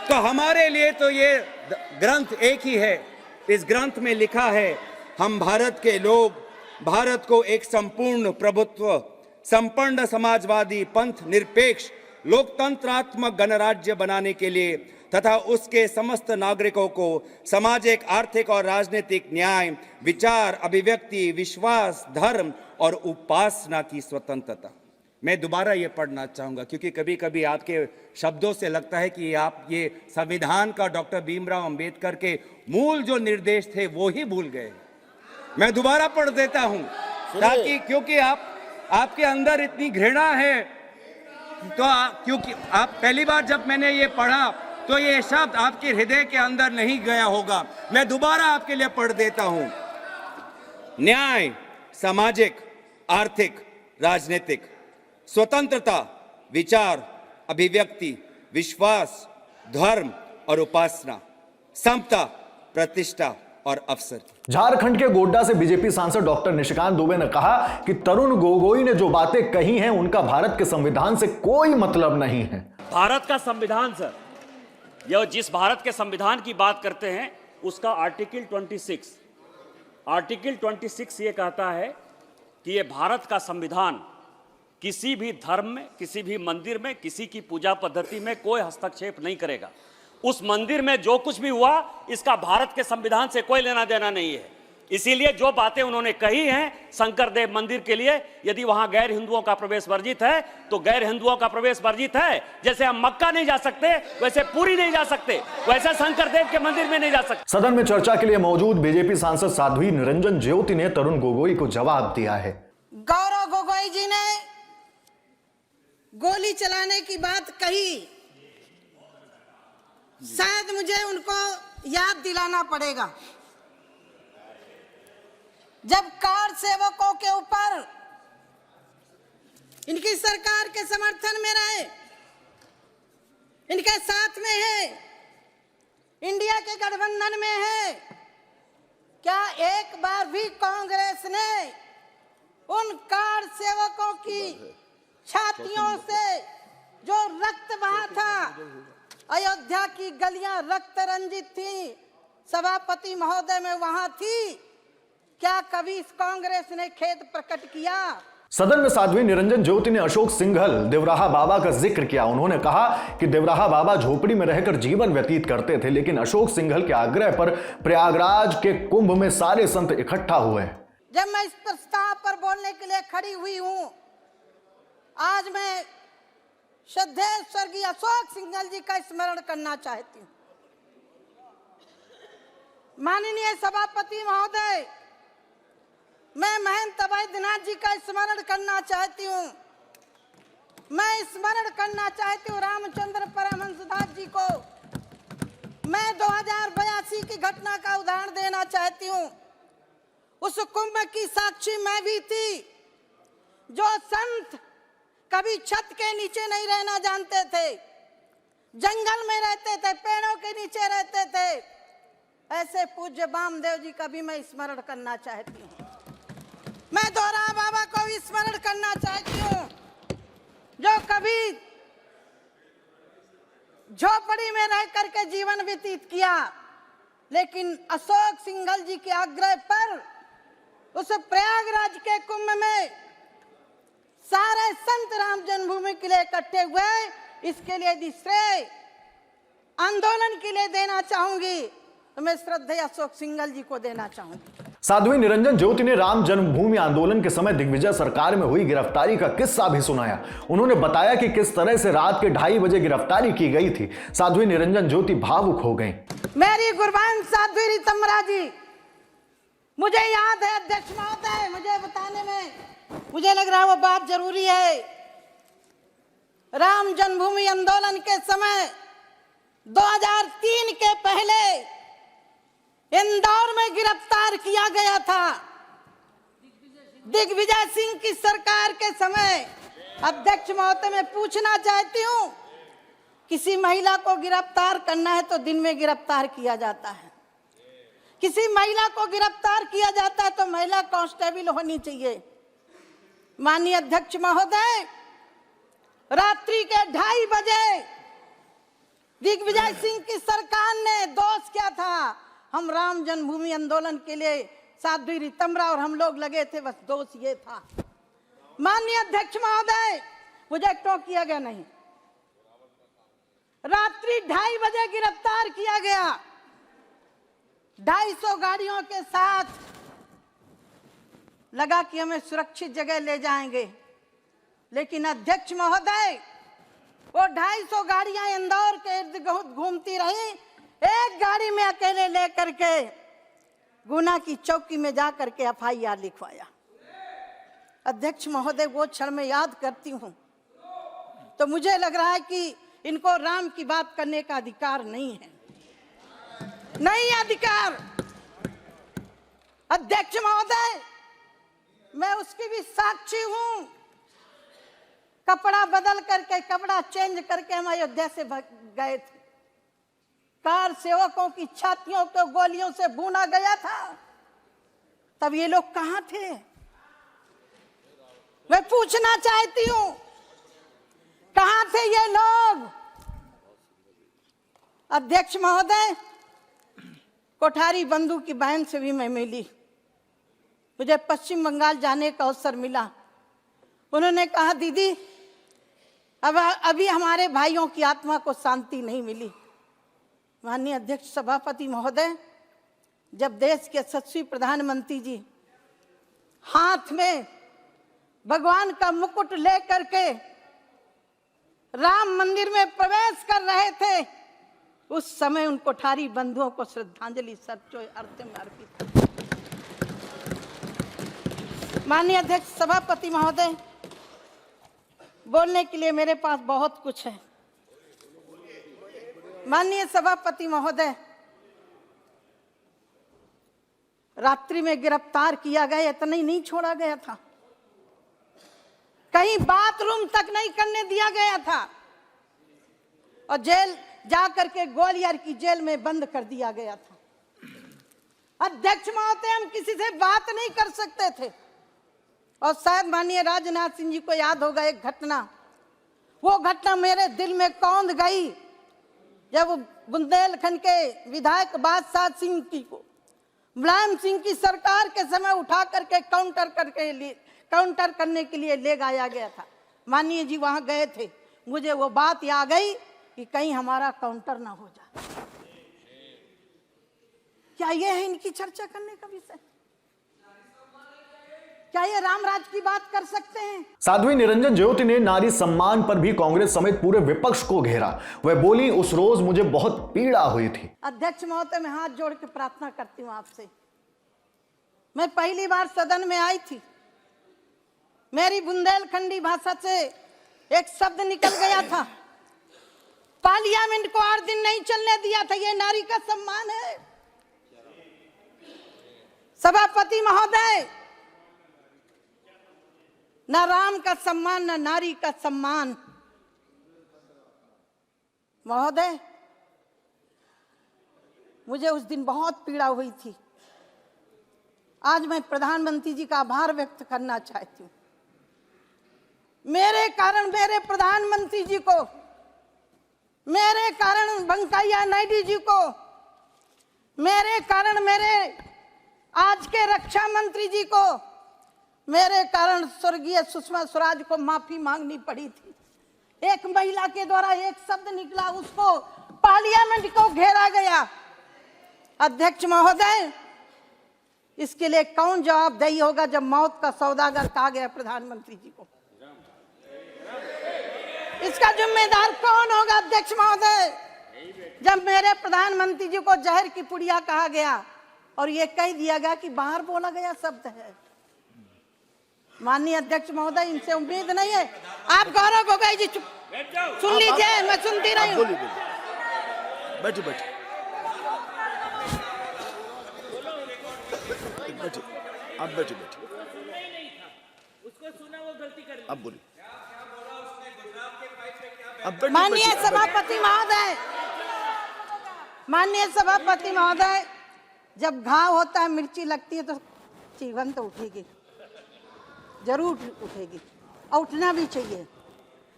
तो हमारे लिए तो ये ग्रंथ एक ही है। इस ग्रंथ में लिखा है हम भारत के लोग भारत को एक संपूर्ण प्रभुत्व, संपन्न समाजवादी, पंथ निरपेक्ष, लोकतंत्रात्मक गणराज्य बनाने के लिए तथा उसके समस्त नागरिकों को सामाजिक, आर्थिक और राजनीतिक न्याय, विचार, अभिव्यक्ति, विश्वास, धर्म और उपासना की स्वतंत्रता। मैं दोबारा ये पढ़ना चाहूंगा क्योंकि कभी कभी आपके शब्दों से लगता है कि आप ये संविधान का डॉक्टर भीमराव अंबेडकर के मूल जो निर्देश थे वो ही भूल गए। मैं दोबारा पढ़ देता हूं ताकि, क्योंकि आपके अंदर इतनी घृणा है तो क्योंकि आप पहली बार जब मैंने ये पढ़ा तो ये शब्द आपके हृदय के अंदर नहीं गया होगा। मैं दोबारा आपके लिए पढ़ देता हूं। न्याय, सामाजिक, आर्थिक, राजनीतिक, स्वतंत्रता, विचार, अभिव्यक्ति, विश्वास, धर्म और उपासना, समता, प्रतिष्ठा और अवसर। झारखंड के गोड्डा से बीजेपी सांसद डॉक्टर निशिकांत दुबे ने कहा कि तरुण गोगोई ने जो बातें कही हैं उनका भारत के संविधान से कोई मतलब नहीं है। भारत का संविधान सर, यह जिस भारत के संविधान की बात करते हैं उसका आर्टिकल 26 ये कहता है कि यह भारत का संविधान किसी भी धर्म में, किसी भी मंदिर में, किसी की पूजा पद्धति में कोई हस्तक्षेप नहीं करेगा। उस मंदिर में जो कुछ भी हुआ इसका भारत के संविधान से कोई लेना देना नहीं है। इसीलिए जो बातें उन्होंने कही हैं शंकर देव मंदिर के लिए, यदि वहां गैर हिंदुओं का प्रवेश वर्जित है तो गैर हिंदुओं का प्रवेश वर्जित है। जैसे हम मक्का नहीं जा सकते वैसे पूरी नहीं जा सकते, वैसे शंकर देव के मंदिर में नहीं जा सकते। सदन में चर्चा के लिए मौजूद बीजेपी सांसद साध्वी निरंजन ज्योति ने तरुण गोगोई को जवाब दिया है। गौरव गोगोई जी ने गोली चलाने की बात कही, शायद मुझे उनको याद दिलाना पड़ेगा जब कार सेवकों के ऊपर इनकी सरकार के समर्थन में रहे इनके साथ में है, इंडिया के गठबंधन में है। क्या एक बार भी कांग्रेस ने उन कार सेवकों की छातियों से जो रक्त बहा था, अयोध्या की गलियां रक्त रंजित थी, सभापति महोदय में वहां थी, क्या कभी इस कांग्रेस ने खेद प्रकट किया? सदन में साध्वी निरंजन ज्योति ने अशोक सिंघल देवराहा बाबा का जिक्र किया। उन्होंने कहा कि देवराहा बाबा झोपड़ी में रहकर जीवन व्यतीत करते थे, लेकिन अशोक सिंघल के आग्रह पर प्रयागराज के कुंभ में सारे संत इकट्ठा हुए। जब मैं इस प्रस्ताव पर बोलने के लिए खड़ी हुई हूं, आज मैं श्रद्धेय स्वर्गीय अशोक सिंघल जी का स्मरण करना चाहती हूं। माननीय सभापति महोदय, मैं महंत वैद्यनाथ जी का स्मरण करना चाहती हूँ। मैं स्मरण करना चाहती हूँ रामचंद्र परमहंसदास जी को। मैं 2082 की घटना का उदाहरण देना चाहती हूँ। उस कुंभ की साक्षी मैं भी थी। जो संत कभी छत के नीचे नहीं रहना जानते थे, जंगल में रहते थे, पेड़ों के नीचे रहते थे, ऐसे पूज्य वामदेव जी का भी मैं स्मरण करना चाहती हूँ। मैं देवराहा बाबा को भी स्मरण करना चाहती हूँ, जो कभी झोपड़ी में रह करके जीवन व्यतीत किया, लेकिन अशोक सिंघल जी के आग्रह पर उस प्रयागराज के कुंभ में सारे संत राम जन्मभूमि के लिए इकट्ठे हुए। इसके लिए यदि श्रेय आंदोलन के लिए देना चाहूंगी तो मैं श्रद्धेय अशोक सिंघल जी को देना चाहूंगी। साध्वी निरंजन ज्योति ने राम जन्मभूमि आंदोलन के समय दिग्विजय सरकार में हुई गिरफ्तारी का किस्सा भी सुनाया। उन्होंने बताया कि किस तरह से रात के 2:30 बजे गिरफ्तारी की गई थी। साध्वी निरंजन ज्योति भावुक हो गईं। मेरी गुरबान साध्वी रितम्बरा जी, मुझे याद है अध्यक्ष महोदय, मुझे बताने में मुझे लग रहा है वो बात जरूरी है। राम जन्मभूमि आंदोलन के समय 2003 के पहले इंदौर में गिरफ्तार किया गया था। दिग्विजय सिंह की सरकार के समय। अध्यक्ष महोदय, मैं पूछना चाहती हूँ, किसी महिला को गिरफ्तार करना है तो दिन में गिरफ्तार किया जाता है। किसी महिला को गिरफ्तार किया जाता है तो महिला कांस्टेबल होनी चाहिए। माननीय अध्यक्ष महोदय, रात्रि के 2:30 बजे दिग्विजय सिंह की सरकार ने दोष क्या था? हम राम जन्मभूमि आंदोलन के लिए साध्वी रितम्बरा और हम लोग लगे थे, बस दोष ये था। माननीय अध्यक्ष महोदय, मुझे टोक किया गया नहीं। रात्रि 2:30 बजे गिरफ्तार किया गया। 250 गाड़ियों के साथ लगा कि हमें सुरक्षित जगह ले जाएंगे, लेकिन अध्यक्ष महोदय, वो 250 गाड़ियां इंदौर के इर्द गिर्द घूमती रही। एक गाड़ी में अकेले लेकर के गुना की चौकी में जा करके FIR लिखवाया। अध्यक्ष महोदय, वो क्षण में याद करती हूँ तो मुझे लग रहा है कि इनको राम की बात करने का अधिकार नहीं है, नहीं अधिकार। अध्यक्ष महोदय, मैं उसकी भी साक्षी हूँ। कपड़ा बदल करके, कपड़ा चेंज करके हम अयोध्या से गए थे। कार सेवकों की छातियों को गोलियों से भूना गया था। तब ये लोग कहां थे? मैं पूछना चाहती हूं, कहां थे ये लोग? अध्यक्ष महोदय, कोठारी बंधु की बहन से भी मैं मिली। मुझे पश्चिम बंगाल जाने का अवसर मिला। उन्होंने कहा, दीदी, अभी हमारे भाइयों की आत्मा को शांति नहीं मिली। माननीय अध्यक्ष सभापति महोदय, जब देश के यशस्वी प्रधानमंत्री जी हाथ में भगवान का मुकुट लेकर के राम मंदिर में प्रवेश कर रहे थे, उस समय उन कोठारी बंधुओं को श्रद्धांजलि सर्वोच्च अर्थ में अर्पित। माननीय अध्यक्ष सभापति महोदय, बोलने के लिए मेरे पास बहुत कुछ है। माननीय सभापति महोदय, रात्रि में गिरफ्तार किया गया, इतना ही नहीं छोड़ा गया था। कहीं बाथरूम तक नहीं करने दिया गया था। और जेल जा करके ग्वालियर की जेल में बंद कर दिया गया था। अध्यक्ष महोदय, हम किसी से बात नहीं कर सकते थे। और शायद माननीय राजनाथ सिंह जी को याद होगा एक घटना, वो घटना मेरे दिल में कौंध गई जब बुंदेलखंड के विधायक बादशाह सिंह जी को मुलायम सिंह की सरकार के समय उठा करके काउंटर करने के लिए ले जाया गया था। माननीय जी वहां गए थे, मुझे वो बात याद गई कि कहीं हमारा काउंटर ना हो जाए। क्या ये है इनकी चर्चा करने का विषय? क्या ये रामराज की बात कर सकते हैं? साध्वी निरंजन ज्योति ने नारी सम्मान पर भी कांग्रेस समेत पूरे विपक्ष को घेरा। वह बोली, उस रोज मुझे बहुत पीड़ा हुई थी। अध्यक्ष महोदय, मैं हाथ जोड़ के प्रार्थना करती हूँ आपसे। मैं पहली बार सदन में आई थी, मेरी बुंदेलखंडी भाषा से एक शब्द निकल गया था, पार्लियामेंट को 8 दिन नहीं चलने दिया था। ये नारी का सम्मान है। सभापति महोदय, न राम का सम्मान न नारी का सम्मान। महोदय, मुझे उस दिन बहुत पीड़ा हुई थी। आज मैं प्रधानमंत्री जी का आभार व्यक्त करना चाहती हूँ। मेरे कारण मेरे प्रधानमंत्री जी को, मेरे कारण वेंकैया नायडू जी को, मेरे कारण मेरे आज के रक्षा मंत्री जी को, मेरे कारण स्वर्गीय सुषमा स्वराज को माफी मांगनी पड़ी थी। एक महिला के द्वारा एक शब्द निकला, उसको पार्लियामेंट को घेरा गया। अध्यक्ष महोदय, इसके लिए कौन जवाबदेही होगा जब मौत का सौदागर कहा गया प्रधानमंत्री जी को? इसका जिम्मेदार कौन होगा अध्यक्ष महोदय? जब मेरे प्रधानमंत्री जी को जहर की पुड़िया कहा गया और ये कह दिया गया कि बाहर बोला गया शब्द है। माननीय अध्यक्ष महोदय, इनसे उम्मीद नहीं है। आप गौरव गोगोई जी सुन लीजिए, मैं सुनती रही हूँ। बैठिए बैठिए आप बैठिए आप बोलिए। माननीय सभापति महोदय, माननीय सभापति महोदय, जब घाव होता है, मिर्ची लगती है तो जीवन तो उठेगी, जरूर उठेगी और उठना भी चाहिए।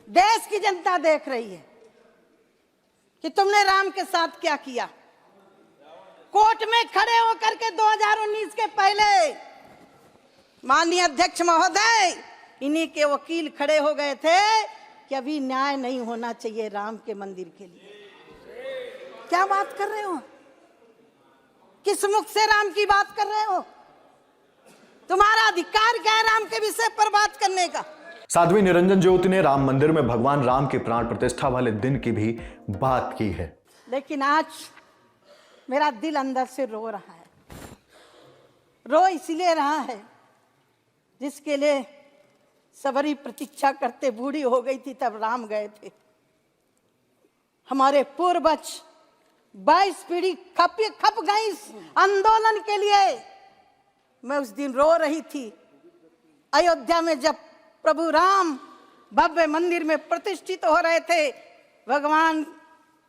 देश की जनता देख रही है कि तुमने राम के साथ क्या किया। कोर्ट में खड़े होकर के 2019 के पहले माननीय अध्यक्ष महोदय, इन्हीं के वकील खड़े हो गए थे कि अभी न्याय नहीं होना चाहिए राम के मंदिर के लिए। क्या बात कर रहे हो? किस मुख से राम की बात कर रहे हो? तुम्हारा अधिकार क्या है राम के विषय पर बात करने का? साध्वी निरंजन ज्योति ने राम मंदिर में भगवान राम की प्राण प्रतिष्ठा वाले दिन की भी बात की है। लेकिन आज मेरा दिल अंदर से रो रहा है। रो इसलिए रहा है जिसके लिए सबरी प्रतीक्षा करते बूढ़ी हो गई थी तब राम गए थे। हमारे पूर्वज 22 पीढ़ी खप गई इस आंदोलन के लिए। मैं उस दिन रो रही थी अयोध्या में जब प्रभु राम भव्य मंदिर में प्रतिष्ठित हो रहे थे, भगवान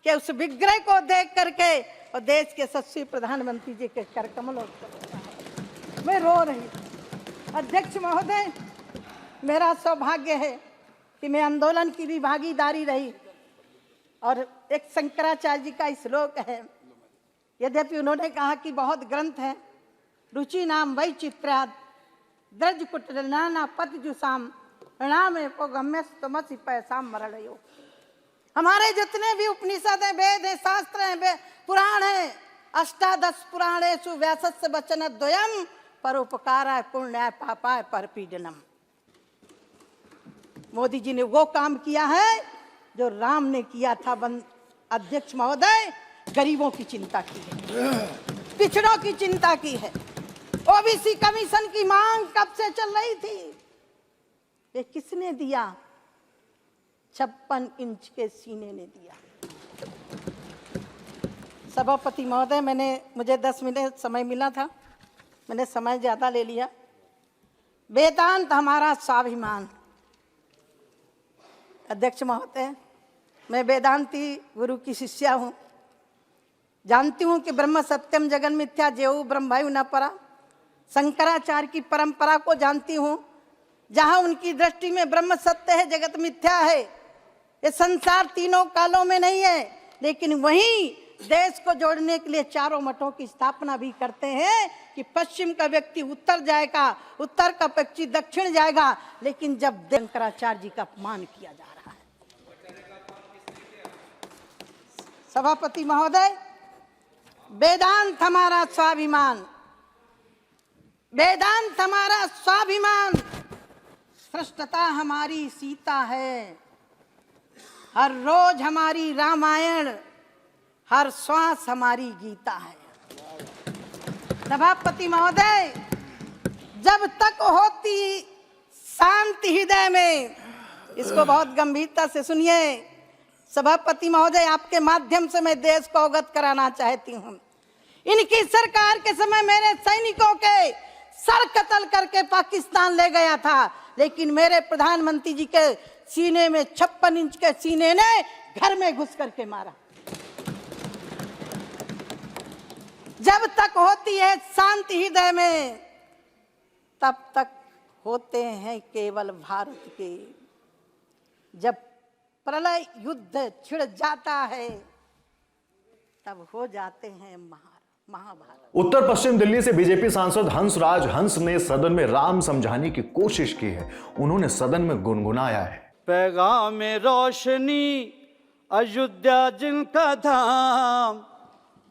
के उस विग्रह को देख करके और देश के यशस्वी प्रधानमंत्री जी के कर कमलों मैं रो रही थी। अध्यक्ष महोदय, मेरा सौभाग्य है कि मैं आंदोलन की भी भागीदारी रही और एक शंकराचार्य जी का श्लोक है, यद्यपि उन्होंने कहा कि बहुत ग्रंथ हैं, रुचि नाम वैचित्र्याद द्रज कुटनाना पतजुसाम प्रणाम गम्य तमसी पैसा मरणयो। हमारे जितने भी उपनिषद हैं, वेद हैं, शास्त्र हैं, पुराण हैं, अष्टादश पुराणेषु व्यासस्य वचन द्वयम परोपकाराय पुण्याय पापाय परपीडनम। मोदी जी ने वो काम किया है जो राम ने किया था। अध्यक्ष महोदय, गरीबों की चिंता की है, पिछड़ों की चिंता की है। ओबीसी कमीशन की मांग कब से चल रही थी, ये किसने दिया? 56 इंच के सीने ने दिया। सभापति महोदय, मुझे 10 मिनट समय मिला था, मैंने समय ज्यादा ले लिया। वेदांत हमारा स्वाभिमान। अध्यक्ष महोदय, मैं वेदांती गुरु की शिष्या हूँ। जानती हूँ कि ब्रह्म सत्यम जगन मिथ्या जेऊ ब्रह्मवायु न परा। शंकराचार्य की परंपरा को जानती हूँ, जहाँ उनकी दृष्टि में ब्रह्म सत्य है, जगत मिथ्या है। ये संसार तीनों कालों में नहीं है, लेकिन वहीं देश को जोड़ने के लिए चारों मठों की स्थापना भी करते हैं कि पश्चिम का व्यक्ति उत्तर जाएगा, उत्तर का व्यक्ति दक्षिण जाएगा। लेकिन जब शंकराचार्य जी का अपमान किया जा रहा है, सभापति महोदय, वेदांत हमारा स्वाभिमान, वेदांत हमारा स्वाभिमान, श्रेष्ठता हमारी सीता है। हर रोज हमारी रामायण, हर श्वास हमारी गीता है। सभापति महोदय, जब तक होती शांति हृदय में, इसको बहुत गंभीरता से सुनिए। सभापति महोदय, आपके माध्यम से मैं देश को अवगत कराना चाहती हूँ। इनकी सरकार के समय मेरे सैनिकों के सर कत्ल करके पाकिस्तान ले गया था, लेकिन मेरे प्रधानमंत्री जी के सीने में 56 इंच के सीने ने घर में घुस करके मारा। जब तक होती है शांति हृदय में, तब तक होते हैं केवल भारत के। जब प्रलय युद्ध छिड़ जाता है, तब हो जाते हैं महाभारत। उत्तर पश्चिम दिल्ली से बीजेपी सांसद हंसराज हंस ने सदन में राम समझाने की कोशिश की है। उन्होंने सदन में गुनगुनाया है, पैगाम में रोशनी अयोध्या जिनका धाम,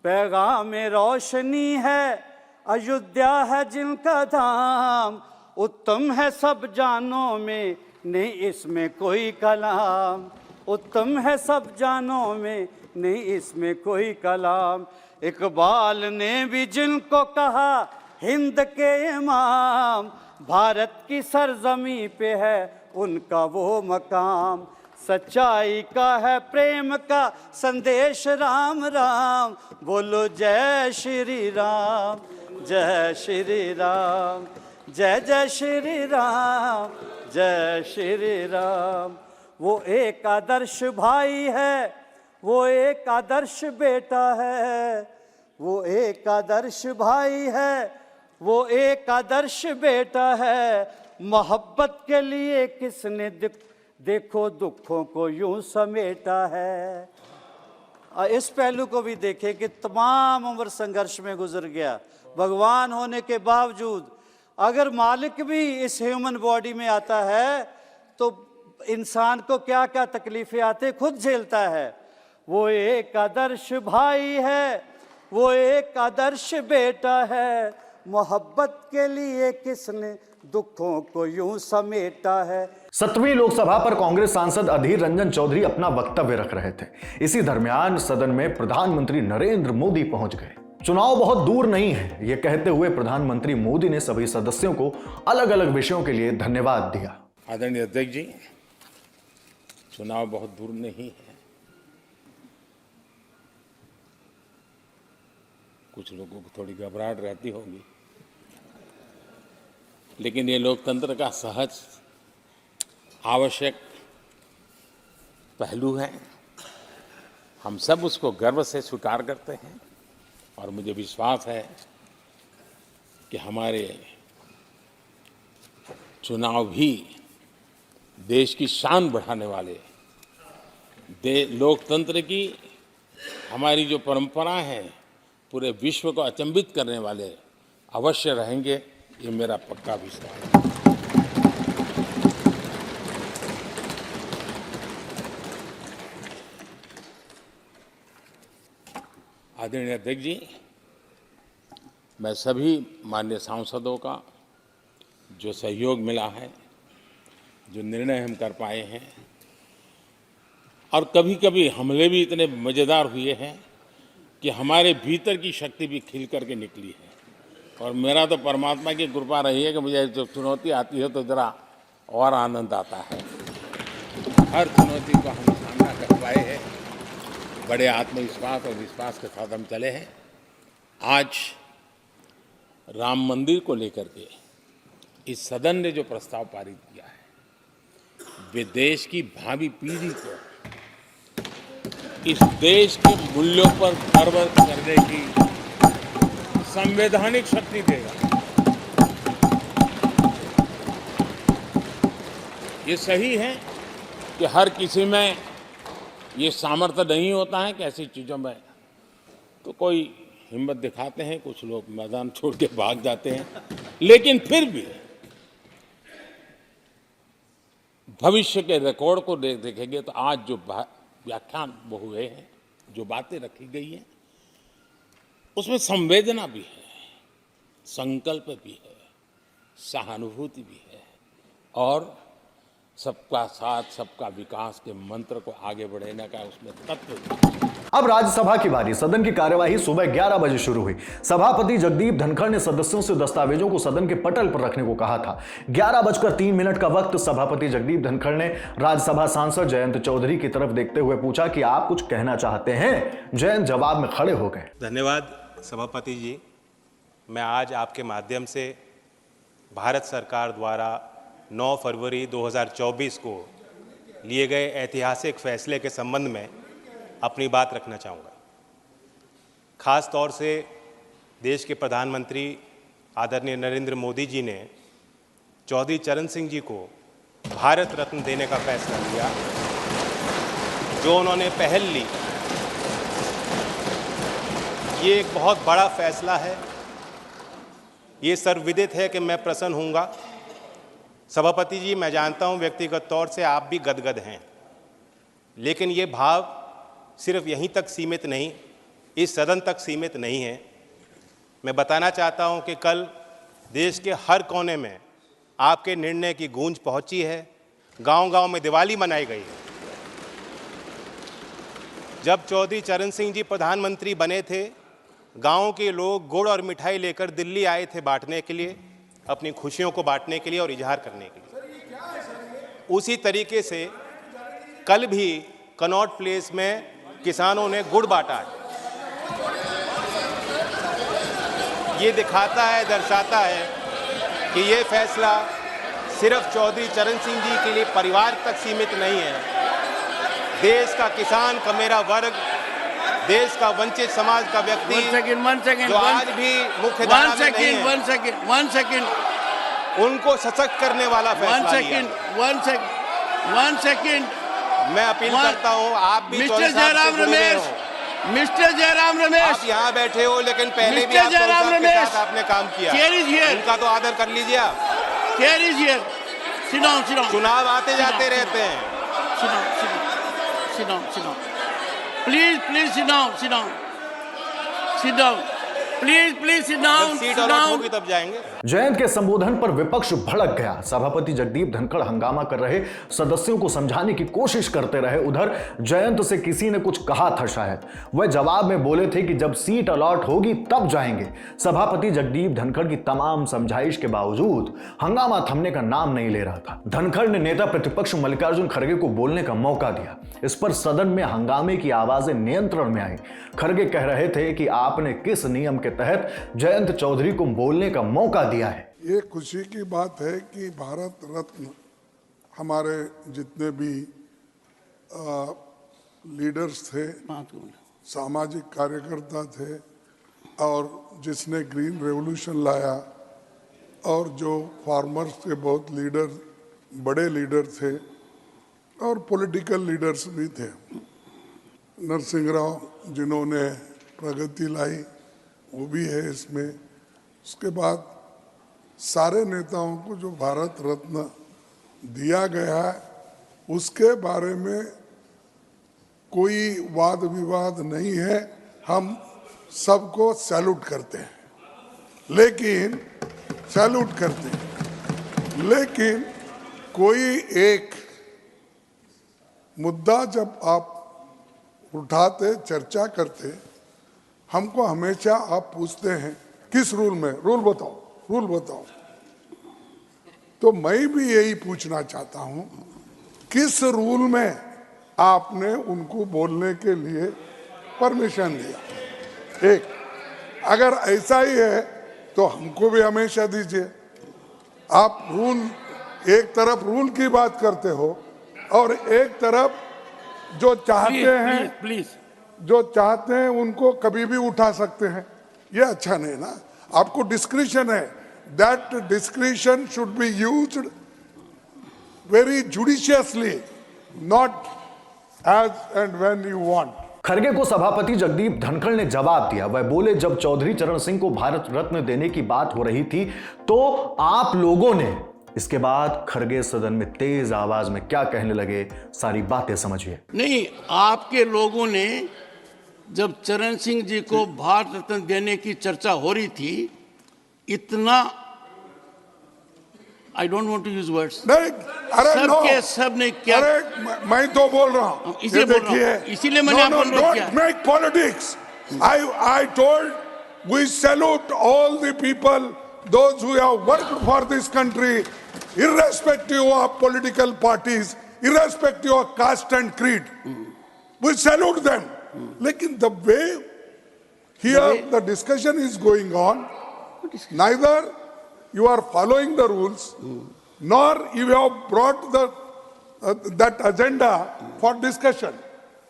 पैगाम में रोशनी है अयोध्या है जिनका धाम, उत्तम है सब जानों में नहीं इसमें कोई कलाम, उत्तम है सब जानों में नहीं इसमें कोई कलाम। इकबाल ने भी जिनको कहा हिंद के इमाम, भारत की सरजमी पे है उनका वो मकाम। सच्चाई का है प्रेम का संदेश राम राम, बोलो जय श्री राम, जय श्री राम, जय जय श्री राम, जय श्री राम। वो एक आदर्श भाई है, वो एक आदर्श बेटा है, वो एक आदर्श भाई है, वो एक आदर्श बेटा है। मोहब्बत के लिए किसने देखो दुखों को यूं समेटा है। इस पहलू को भी देखें कि तमाम उम्र संघर्ष में गुजर गया, भगवान होने के बावजूद। अगर मालिक भी इस ह्यूमन बॉडी में आता है तो इंसान को क्या क्या तकलीफें आते खुद झेलता है। वो एक आदर्श भाई है, वो एक आदर्श बेटा है, मोहब्बत के लिए किसने दुखों को यूं समेटा है। 7वीं लोकसभा पर कांग्रेस सांसद अधीर रंजन चौधरी अपना वक्तव्य रख रहे थे। इसी दरमियान सदन में प्रधानमंत्री नरेंद्र मोदी पहुंच गए। चुनाव बहुत दूर नहीं है, यह कहते हुए प्रधानमंत्री मोदी ने सभी सदस्यों को अलग अलग विषयों के लिए धन्यवाद दिया। आदरणीय अध्यक्ष जी, चुनाव बहुत दूर नहीं है। कुछ लोगों को थोड़ी घबराहट रहती होगी, लेकिन ये लोकतंत्र का सहज आवश्यक पहलू है। हम सब उसको गर्व से स्वीकार करते हैं और मुझे विश्वास है कि हमारे चुनाव भी देश की शान बढ़ाने वाले, लोकतंत्र की हमारी जो परंपरा है पूरे विश्व को अचंभित करने वाले अवश्य रहेंगे, ये मेरा पक्का विश्वास है। आदरणीय अध्यक्ष जी, मैं सभी माननीय सांसदों का जो सहयोग मिला है, जो निर्णय हम कर पाए हैं, और कभी कभी हमले भी इतने मज़ेदार हुए हैं कि हमारे भीतर की शक्ति भी खिल करके निकली है। और मेरा तो परमात्मा की कृपा रही है कि मुझे जब चुनौती आती है तो ज़रा और आनंद आता है। हर चुनौती को हम सामना कर पाए हैं, बड़े आत्मविश्वास और विश्वास के साथ हम चले हैं। आज राम मंदिर को लेकर के इस सदन ने जो प्रस्ताव पारित किया है, वे देश की भावी पीढ़ी को इस देश के मूल्यों पर गर्व करने की संवैधानिक शक्ति देगा। ये सही है कि हर किसी में ये सामर्थ्य नहीं होता है कि ऐसी चीजों में तो कोई हिम्मत दिखाते हैं, कुछ लोग मैदान छोड़ के भाग जाते हैं, लेकिन फिर भी भविष्य के रिकॉर्ड को देखेंगे तो आज जो व्याख्यान वो हुए हैं, जो बातें रखी गई हैं, उसमें संवेदना भी है, संकल्प भी है, सहानुभूति भी है और सबका साथ सबका विकास के मंत्र को आगे बढ़ाने का उसमें तत्व भी। अब राज्यसभा की बारी। सदन की कार्यवाही सुबह 11 बजे शुरू हुई। सभापति जगदीप धनखड़ ने सदस्यों से दस्तावेजों को सदन के पटल पर रखने को कहा था। 11:03 का वक्त सभापति जगदीप धनखड़ ने राज्यसभा सांसद जयंत चौधरी की तरफ देखते हुए पूछा कि आप कुछ कहना चाहते हैं। जयंत जवाब में खड़े हो गए। धन्यवाद सभापति जी। मैं आज आपके माध्यम से भारत सरकार द्वारा 9 फरवरी 2024 को लिए गए ऐतिहासिक फैसले के संबंध में अपनी बात रखना चाहूँगा। खास तौर से देश के प्रधानमंत्री आदरणीय नरेंद्र मोदी जी ने चौधरी चरण सिंह जी को भारत रत्न देने का फैसला लिया, जो उन्होंने पहल ली। ये एक बहुत बड़ा फैसला है। ये सर्वविदित है कि मैं प्रसन्न हूँगा। सभापति जी, मैं जानता हूँ व्यक्तिगत तौर से आप भी गदगद हैं, लेकिन ये भाव सिर्फ यहीं तक सीमित नहीं, इस सदन तक सीमित नहीं है। मैं बताना चाहता हूँ कि कल देश के हर कोने में आपके निर्णय की गूंज पहुँची है। गांव-गांव में दिवाली मनाई गई है। जब चौधरी चरण सिंह जी प्रधानमंत्री बने थे, गाँव के लोग गुड़ और मिठाई लेकर दिल्ली आए थे बांटने के लिए, अपनी खुशियों को बांटने के लिए और इजहार करने के लिए। उसी तरीके से कल भी कनॉट प्लेस में किसानों ने गुड़ बांटा है। ये दिखाता है, दर्शाता है कि ये फैसला सिर्फ चौधरी चरण सिंह जी के लिए परिवार तक सीमित नहीं है। देश का किसान का मेरा वर्ग, देश का वंचित समाज का व्यक्ति जो आज भी मुख्य धारा में नहीं है, उनको सशक्त करने वाला फैसला लिया। मैं अपील करता हूं, आप भी मिस्टर जयराम रमेश, मिस्टर जयराम रमेश, आप यहाँ बैठे हो, लेकिन पहले भी आप जयराम रमेश के साथ आपने काम किया, उनका तो आदर कर लीजिए आप। चुनाव आते जाते रहते हैं। Please sit down. Please sit down. Seat allot होगी तब जाएंगे। जयंत के संबोधन पर विपक्ष भड़क गया। सभापति जगदीप धनखड़ हंगामा कर रहे सदस्यों को समझाने की कोशिश करते रहे। उधर जयंत से किसी ने कुछ कहा था, शायद वह जवाब में बोले थे कि जब सीट अलॉट होगी तब जाएंगे। सभापति जगदीप धनखड़ की तमाम समझाइश के बावजूद हंगामा थमने का नाम नहीं ले रहा था। धनखड़ ने नेता प्रतिपक्ष मल्लिकार्जुन खड़गे को बोलने का मौका दिया। इस पर सदन में हंगामे की आवाजें नियंत्रण में आई। खड़गे कह रहे थे कि आपने किस नियम के तहत जयंत चौधरी को बोलने का मौका दिया है। ये खुशी की बात है कि भारत रत्न हमारे जितने भी लीडर्स थे, सामाजिक कार्यकर्ता थे, और जिसने ग्रीन रेवोल्यूशन लाया, और जो फार्मर्स के बहुत लीडर, बड़े लीडर थे, और पॉलिटिकल लीडर्स भी थे। नरसिंह राव जिन्होंने प्रगति लाई, वो भी है इसमें। उसके बाद सारे नेताओं को जो भारत रत्न दिया गया है, उसके बारे में कोई वाद विवाद नहीं है। हम सबको सैल्यूट करते हैं, लेकिन कोई एक मुद्दा जब आप उठाते, चर्चा करते, हमको हमेशा आप पूछते हैं किस रूल में, रूल बताओ। तो मैं भी यही पूछना चाहता हूं, किस रूल में आपने उनको बोलने के लिए परमिशन दिया? एक, अगर ऐसा ही है तो हमको भी हमेशा दीजिए। आप रूल, एक तरफ रूल की बात करते हो और एक तरफ जो चाहते हैं प्लीज जो चाहते हैं उनको कभी भी उठा सकते हैं, ये अच्छा नहीं ना। आपको डिस्क्रिशन है, that discretion should be used very judiciously, not as and when you want. Kharge को सभापति जगदीप धनखड़ ने जवाब दिया। वह बोले, जब चौधरी चरण सिंह को भारत रत्न देने की बात हो रही थी तो आप लोगों ने। इसके बाद खरगे सदन में तेज आवाज में क्या कहने लगे, सारी बातें समझिए। नहीं, आपके लोगों ने जब चरण सिंह जी को भारत रत्न देने की चर्चा हो रही थी, इतना I don't want to use words, नहीं, अरे सबके सब ने क्या, अरे मैं तो बोल रहा हूं, इसलिए बोल रहा हूं, इसीलिए मैंने आपको अनुरोध किया। Don't make politics. I told we salute all the people, those who have worked for this country, irrespective of political parties, irrespective of caste and creed. We salute them. लेकिन the way here the discussion is going on, neither you are following the rules, nor you have brought that agenda for discussion.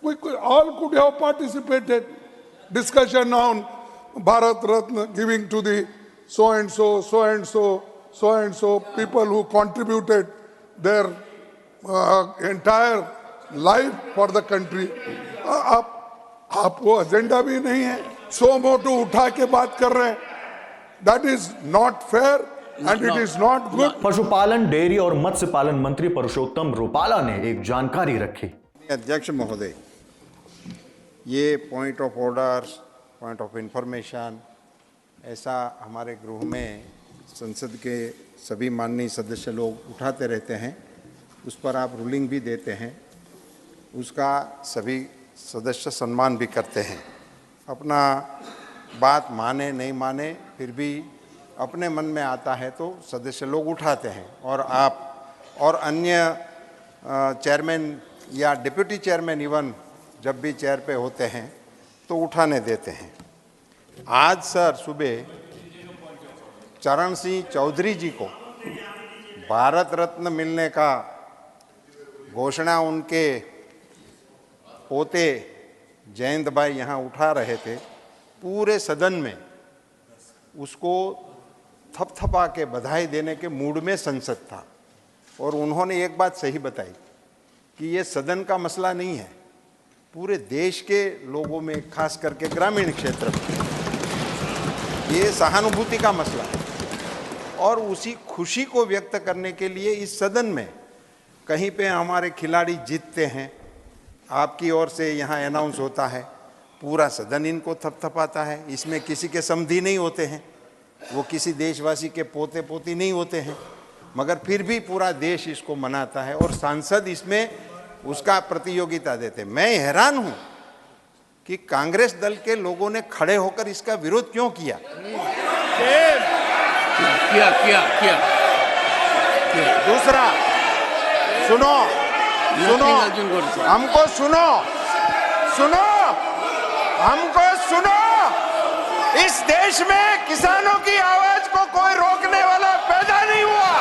We all could have participated. Discussion on Bharat Ratna giving to the so and so, so and so, so and so people who contributed their entire life for the country. आप वो एजेंडा भी नहीं है, सो मोटो उठा के बात कर रहे हैं। That is not fair and it is not good. पशुपालन, डेयरी और मत्स्य पालन मंत्री परषोत्तम रुपाला ने एक जानकारी रखी। अध्यक्ष महोदय, ये point of order, point of information, ऐसा हमारे गृह में संसद के सभी माननीय सदस्य लोग उठाते रहते हैं, उस पर आप रूलिंग भी देते हैं, उसका सभी सदस्य सम्मान भी करते हैं। अपना बात माने नहीं माने, फिर भी अपने मन में आता है तो सदस्य लोग उठाते हैं, और आप और अन्य चेयरमैन या डिप्यूटी चेयरमैन इवन जब भी चेयर पे होते हैं तो उठाने देते हैं। आज सर सुबह चरण सिंह चौधरी जी को भारत रत्न मिलने का घोषणा उनके पोते जयंत भाई यहाँ उठा रहे थे, पूरे सदन में उसको थपथपा के बधाई देने के मूड में संसद था। और उन्होंने एक बात सही बताई कि ये सदन का मसला नहीं है, पूरे देश के लोगों में, खास करके ग्रामीण क्षेत्र में ये सहानुभूति का मसला है। और उसी खुशी को व्यक्त करने के लिए इस सदन में कहीं पे हमारे खिलाड़ी जीतते हैं, आपकी ओर से यहाँ अनाउंस होता है, पूरा सदन इनको थपथपाता है। इसमें किसी के समधी नहीं होते हैं, वो किसी देशवासी के पोते पोती नहीं होते हैं, मगर फिर भी पूरा देश इसको मनाता है और सांसद इसमें उसका प्रतियोगिता देते। मैं हैरान हूँ कि कांग्रेस दल के लोगों ने खड़े होकर इसका विरोध क्यों किया। दूसरा, सुनो हमको, हमको सुनो। इस देश में किसानों की आवाज को कोई रोकने वाला पैदा नहीं हुआ।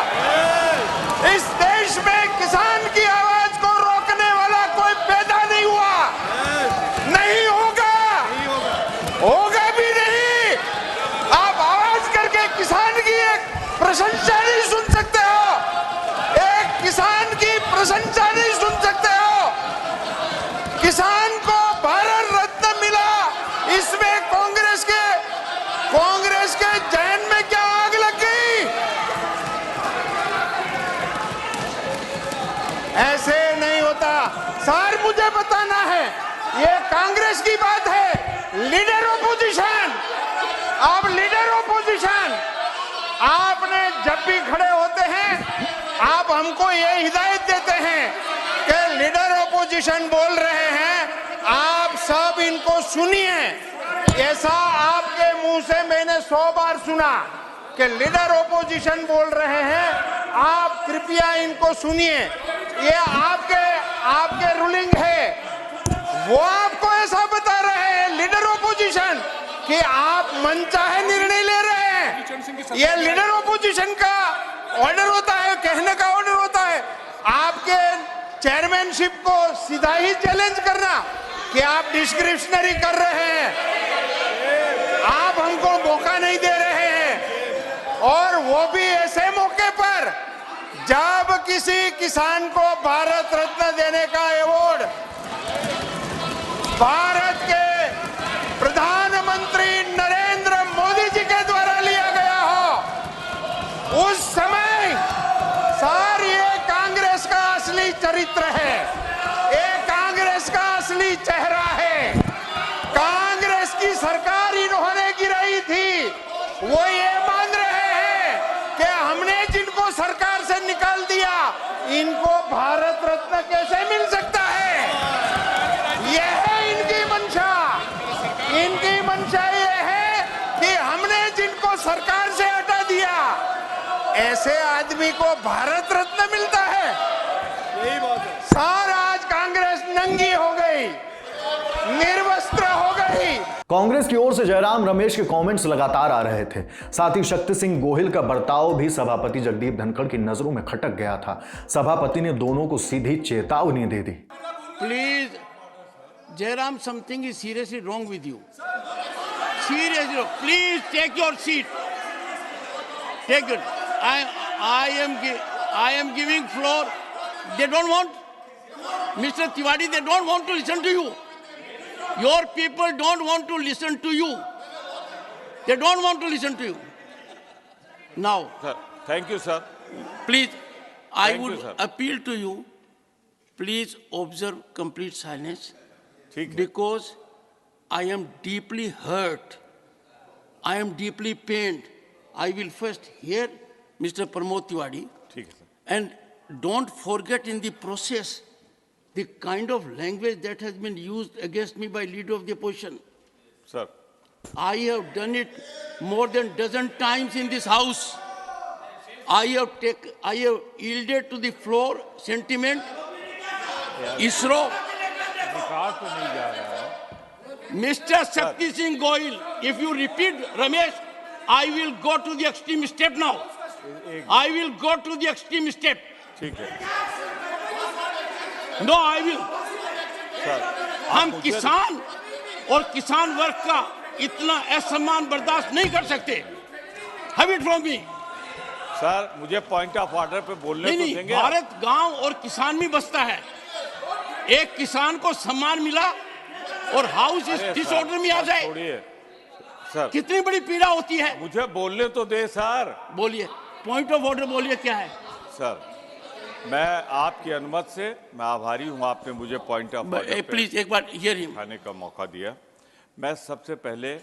इस देश में किसान की आवाज को रोकने वाला कोई पैदा नहीं हुआ, नहीं होगा, होगा भी नहीं। आप आवाज करके किसान की एक प्रशंसा नहीं सुन सकते हो, एक किसान की प्रशंसा नहीं सुन सकते हो। किसान को भारत रत्न मिला, इसमें कांग्रेस के जहन में क्या आग लग गई। ऐसे नहीं होता सर, मुझे बताना है, ये कांग्रेस की बात है। लीडर ऑपोजिशन, आप लीडर ऑपोजिशन, आपने जब भी खड़े होते हैं आप हमको ये हिदायत देते हैं कि लीडर ऑपोजिशन बोल रहे हैं, आप सब इनको सुनिए। ऐसा आपके मुंह से मैंने 100 बार सुना कि लीडर ऑपोजिशन बोल रहे हैं, आप कृपया इनको सुनिए। ये आपके रूलिंग है, वो आपको ऐसा बता रहे हैं लीडर ऑपोजिशन कि आप मनचाहे निर्णय ले रहे हैं। ये लीडर ऑपोजिशन का ऑर्डर होता है, कहने का ऑर्डर होता है। चेयरमैनशिप को सीधा ही चैलेंज करना कि आप डिस्क्रिप्शनरी कर रहे हैं, आप हमको मौका नहीं दे रहे हैं, और वो भी ऐसे मौके पर जब किसी किसान को भारत रत्न देने का अवार्ड भारत के प्रधानमंत्री नरेंद्र मोदी जी के द्वारा लिया गया हो, उस समय सर ये कांग्रेस का असली चरित्र है, ये कांग्रेस का असली चेहरा है। कांग्रेस की सरकार इन्होंने गिराई थी, वो ये मान रहे हैं कि हमने जिनको सरकार से निकाल दिया, इनको भारत रत्न कैसे मिल सकता है। यह है इनकी मंशा, इनकी मंशा ये है कि हमने जिनको सरकार से हटा दिया, ऐसे आदमी को भारत रत्न मिलता है। यही बात है सर, आज कांग्रेस नंगी हो गई, निर्वस्त्र हो गई। कांग्रेस की ओर से जयराम रमेश के कमेंट्स लगातार आ रहे थे। साथ ही शक्ति सिंह गोहिल का बर्ताव भी सभापति जगदीप धनखड़ की नजरों में खटक गया था। सभापति ने दोनों को सीधी चेतावनी दे दी। Please Jairam, something is seriously wrong with you, seriously. Please take your seat, take it. I am giving floor. They don't want, Mr. Tiwari, they don't want to listen to you. Your people don't want to listen to you. They don't want to listen to you. Now, sir, thank you, sir. Please, I Thank would you, sir. appeal to you. Please observe complete silence. ठीक है। Because I am deeply hurt. I am deeply pained. I will first hear Mr. Pramod Tiwari. ठीक है, sir. And don't forget in the process the kind of language that has been used against me by leader of the opposition. Sir. I have done it more than dozen times in this house. I have yielded to the floor sentiment. ISRO. Mr. Shakti Singh Goyal, if you repeat Ramesh, I will go to the extreme step now. I will go to the extreme step. ठीक है No, I will. सर। हम किसान और किसान वर्ग का इतना असम्मान बर्दाश्त नहीं कर सकते। Have it from me. Sir, मुझे पॉइंट ऑफ ऑर्डर पे बोलने तो नहीं, देंगे। भारत गांव और किसान में बसता है। एक किसान को सम्मान मिला और हाउस इस डिसऑर्डर में आ जाए, सर कितनी बड़ी पीड़ा होती है। मुझे बोलने तो दे सर। बोलिए, पॉइंट ऑफ ऑर्डर बोलिए, क्या है। सर, मैं आपकी अनुमति से मैं आभारी हूं, आपने मुझे पॉइंट ऑफ ऑर्डर प्लीज एक बार हियर हिम खाने का मौका दिया। मैं सबसे पहले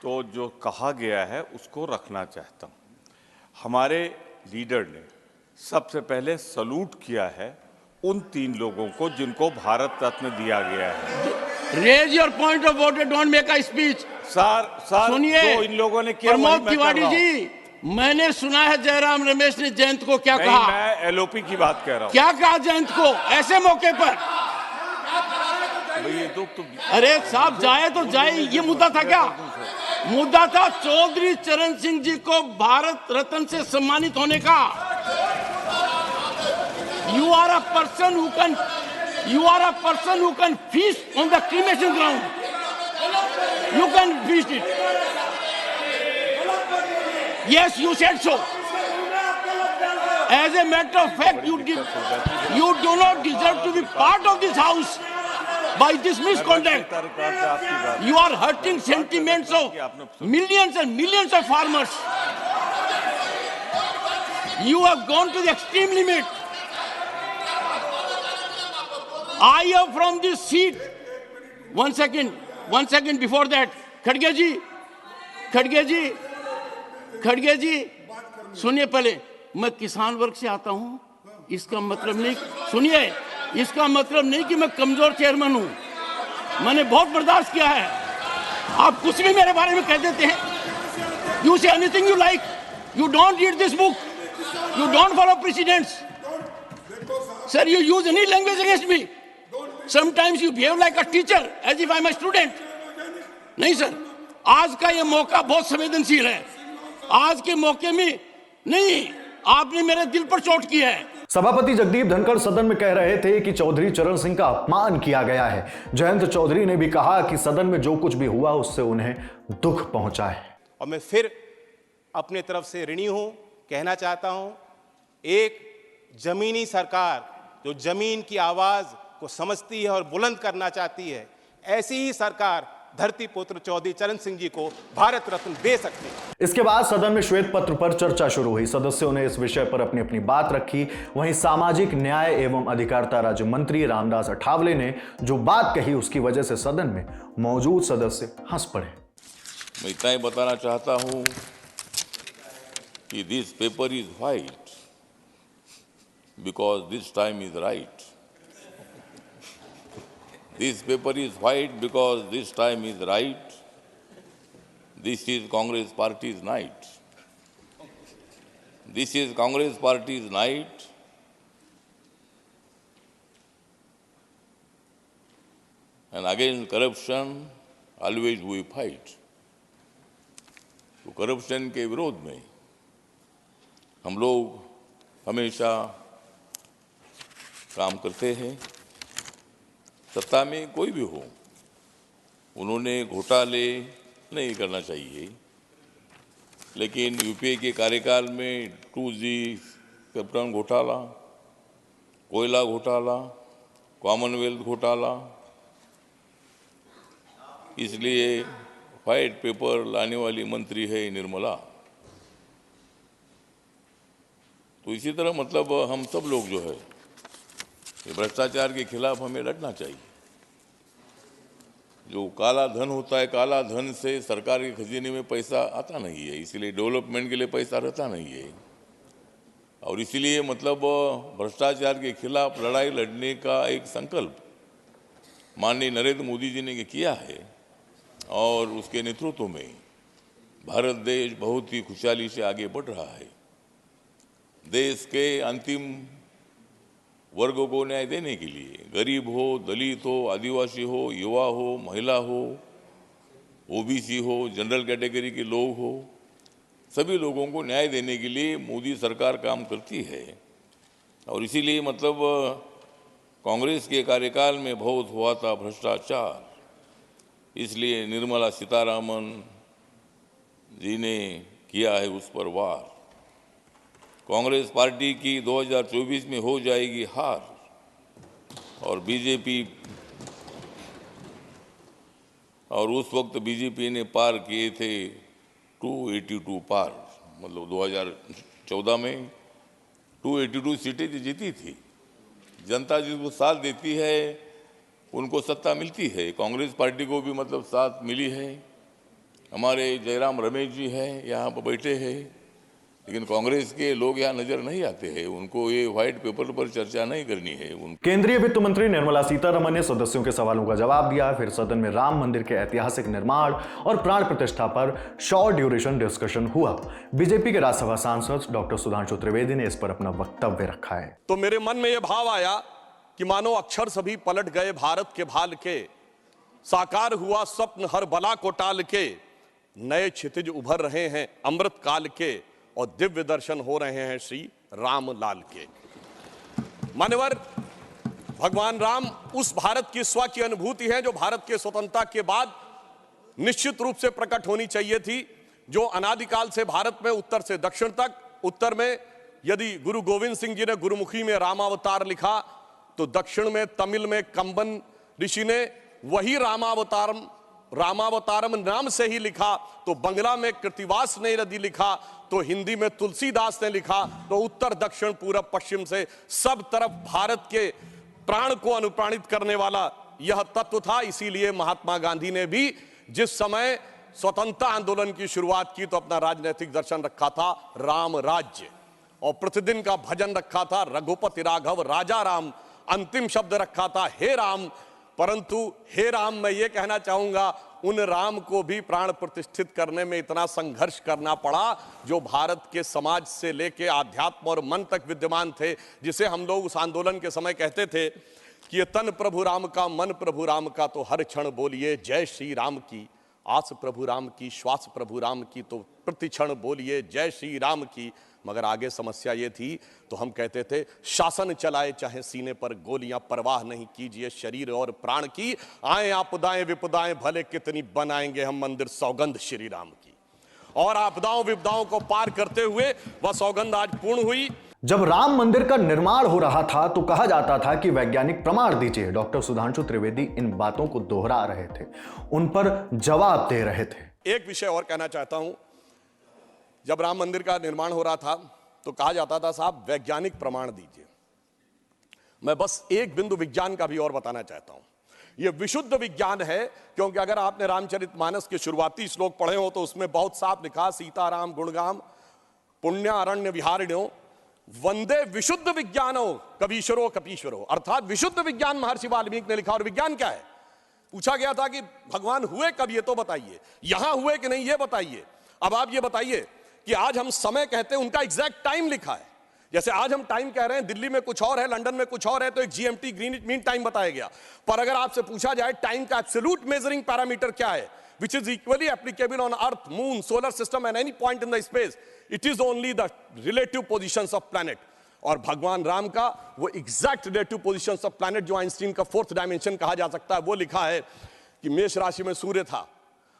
तो जो कहा गया है उसको रखना चाहता हूं। हमारे लीडर ने सबसे पहले सलूट किया है उन 3 लोगों को जिनको भारत रत्न दिया गया है। Raise your point of order, don't make a speech. Sir सुनिए, जो इन लोगों ने किया, प्रमोद तिवारी जी, मैंने सुना है जयराम रमेश ने जयंत को क्या नहीं, कहा। मैं एलओपी की बात कह रहा हूं। क्या कहा जयंत को ऐसे मौके पर। ये तो अरे साहब, जाए तो जाए, ये मुद्दा था क्या। मुद्दा था चौधरी चरण सिंह जी को भारत रत्न से सम्मानित होने का। You are a person who can feast on the cremation ground. You can feast it. Yes, you said so. As a matter of fact, you do not deserve to be part of this house by this misconduct. You are hurting sentiments of millions and millions of farmers. You have gone to the extreme limit. I have from this seat. One second before that. खड़गे जी, सुनिए पहले, मैं किसान वर्ग से आता हूं, इसका मतलब नहीं, सुनिए, इसका मतलब नहीं कि मैं कमजोर चेयरमैन हूं। मैंने बहुत बर्दाश्त किया है। आप कुछ भी मेरे बारे में कह देते हैं। You say anything you like. You don't read this book. You don't follow precedents. Sir, you use any language against me. Sometimes you behave like a teacher, as if I'm a student. नहीं सर, आज का ये मौका बहुत संवेदनशील है। आज के मौके में नहीं, आपने मेरे दिल पर चोट की है। सभापति जगदीप धनखड़ सदन में कह रहे थे कि चौधरी चरण सिंह का अपमान किया गया है। जयंत चौधरी ने भी कहा कि सदन में जो कुछ भी हुआ उससे उन्हें दुख पहुंचा है। और मैं फिर अपने तरफ से ऋणी हूं, कहना चाहता हूं, एक जमीनी सरकार जो जमीन की आवाज को समझती है और बुलंद करना चाहती है, ऐसी ही सरकार धरती पुत्र चौधरी चरण सिंह जी को भारत रत्न दे सकती है। इसके बाद सदन में श्वेत पत्र पर चर्चा शुरू हुई। सदस्यों ने इस विषय पर अपनी अपनी बात रखी। वहीं सामाजिक न्याय एवं अधिकारिता राज्य मंत्री रामदास अठावले ने जो बात कही उसकी वजह से सदन में मौजूद सदस्य हंस पड़े। मैं इतना ही बताना चाहता हूं कि this paper is white because this time is right. This paper is white because this time is right. This is Congress party's night. This is Congress party's night. And against corruption, always we fight. तो करप्शन के विरोध में हम लोग हमेशा काम करते हैं। सत्ता में कोई भी हो, उन्होंने घोटाले नहीं करना चाहिए, लेकिन यूपीए के कार्यकाल में 2G कैप्टन घोटाला, कोयला घोटाला, कॉमनवेल्थ घोटाला, इसलिए व्हाइट पेपर लाने वाली मंत्री है निर्मला। तो इसी तरह मतलब हम सब लोग जो है भ्रष्टाचार के खिलाफ हमें लड़ना चाहिए। जो काला धन होता है, काला धन से सरकार के खजाने में पैसा आता नहीं है, इसलिए डेवलपमेंट के लिए पैसा रहता नहीं है। और इसीलिए मतलब भ्रष्टाचार के खिलाफ लड़ाई लड़ने का एक संकल्प माननीय नरेंद्र मोदी जी ने किया है और उसके नेतृत्व में भारत देश बहुत ही खुशहाली से आगे बढ़ रहा है। देश के अंतिम वर्गों को न्याय देने के लिए, गरीब हो, दलित हो, आदिवासी हो, युवा हो, महिला हो, ओबीसी हो, जनरल कैटेगरी के लोग हो, सभी लोगों को न्याय देने के लिए मोदी सरकार काम करती है। और इसीलिए मतलब कांग्रेस के कार्यकाल में बहुत हुआ था भ्रष्टाचार, इसलिए निर्मला सीतारामन जी ने किया है उस पर वार। कांग्रेस पार्टी की 2024 में हो जाएगी हार और बीजेपी, और उस वक्त बीजेपी ने पार किए थे 282 पार, मतलब 2014 में 282 सीटें जीती थी। जनता जिसको साथ देती है उनको सत्ता मिलती है। कांग्रेस पार्टी को भी मतलब साथ मिली है। हमारे जयराम रमेश जी हैं यहाँ पर बैठे हैं, लेकिन कांग्रेस के लोग यहाँ नजर नहीं आते हैं। उनको ये व्हाइट पेपर पर चर्चा नहीं करनी है। केंद्रीय वित्त मंत्री निर्मला सीतारमण ने सदस्यों के सवालों का जवाब दिया। फिर सदन में राम मंदिर के ऐतिहासिक निर्माण और प्राण प्रतिष्ठा पर शॉर्ट ड्यूरेशन डिस्कशन हुआ। बीजेपी के राज्यसभा सांसद डॉक्टर सुधांशु त्रिवेदी ने इस पर अपना वक्तव्य रखा है। तो मेरे मन में यह भाव आया कि मानो अक्षर सभी पलट गए भारत के भाल के, साकार हुआ स्वप्न हर बला को टाल के, नए क्षितिज उभर रहे हैं अमृत काल के और दिव्य दर्शन हो रहे हैं श्री राम लाल के। मान्यवर, भगवान राम उस भारत की स्व की अनुभूति है जो भारत के स्वतंत्रता के बाद निश्चित रूप से प्रकट होनी चाहिए थी, जो अनादिकाल से भारत में उत्तर से दक्षिण तक, उत्तर में यदि गुरु गोविंद सिंह जी ने गुरुमुखी में रामावतार लिखा तो दक्षिण में तमिल में कंबन ऋषि ने वही रामावतारम नाम से ही लिखा, तो बंगला में कृतिवास ने यदि लिखा तो हिंदी में तुलसीदास ने लिखा, तो उत्तर दक्षिण पूरब पश्चिम से सब तरफ भारत के प्राण को अनुप्राणित करने वाला यह तत्व था। इसीलिए महात्मा गांधी ने भी जिस समय स्वतंत्रता आंदोलन की शुरुआत की तो अपना राजनीतिक दर्शन रखा था राम राज्य, और प्रतिदिन का भजन रखा था रघुपति राघव राजा राम, अंतिम शब्द रखा था हे राम। परंतु हे राम, मैं ये कहना चाहूंगा उन राम को भी प्राण प्रतिष्ठित करने में इतना संघर्ष करना पड़ा जो भारत के समाज से लेके आध्यात्म और मन तक विद्यमान थे, जिसे हम लोग उस आंदोलन के समय कहते थे कि ये तन प्रभु राम का, मन प्रभु राम का, तो हर क्षण बोलिए जय श्री राम की। आस प्रभु राम की, श्वास प्रभु राम की, तो प्रतिक्षण बोलिए जय श्री राम की। मगर आगे समस्या ये थी तो हम कहते थे शासन चलाए चाहे सीने पर गोलियां, परवाह नहीं कीजिए शरीर और प्राण की, आए आपदाएं विपदाएं भले कितनी बनाएंगे हम मंदिर सौगंध श्री राम की। और आपदाओं विपदाओं को पार करते हुए वह सौगंध आज पूर्ण हुई। जब राम मंदिर का निर्माण हो रहा था तो कहा जाता था कि वैज्ञानिक प्रमाण दीजिए। डॉक्टर सुधांशु त्रिवेदी इन बातों को दोहरा रहे थे, उन पर जवाब दे रहे थे। एक विषय और कहना चाहता हूं, जब राम मंदिर का निर्माण हो रहा था तो कहा जाता था साहब वैज्ञानिक प्रमाण दीजिए। मैं बस एक बिंदु विज्ञान का भी और बताना चाहता हूं। यह विशुद्ध विज्ञान है, क्योंकि अगर आपने रामचरितमानस के शुरुआती श्लोक पढ़े हो तो उसमें बहुत साफ लिखा सीताराम गुणगाम पुण्य अरण्य विहारिण्यो वंदे विशुद्ध विज्ञानो कवीश्वरो कपीश्वरो, अर्थात विशुद्ध विज्ञान महर्षि वाल्मीकि ने लिखा। और विज्ञान क्या है? पूछा गया था कि भगवान हुए कब, ये तो बताइए, यहां हुए कि नहीं ये बताइए। अब आप ये बताइए कि आज हम समय कहते हैं, उनका एग्जैक्ट टाइम लिखा है। जैसे आज हम टाइम कह रहे हैं, दिल्ली में कुछ और है, लंदन में कुछ और है, तो एक जीएमटी ग्रीनिच मीन टाइम बताया गया। पर अगर आपसे पूछा जाए टाइम का एब्सोल्यूट मेजरिंग पैरामीटर क्या है, which is equally applicable on earth, moon, solar system and any point in the space, it is only the relative positions of planet। और भगवान राम का वो exact relative positions of planet जो आइंस्टीन का फोर्थ डायमेंशन कहा जा सकता है, वो लिखा है कि मेष राशि में सूर्य था,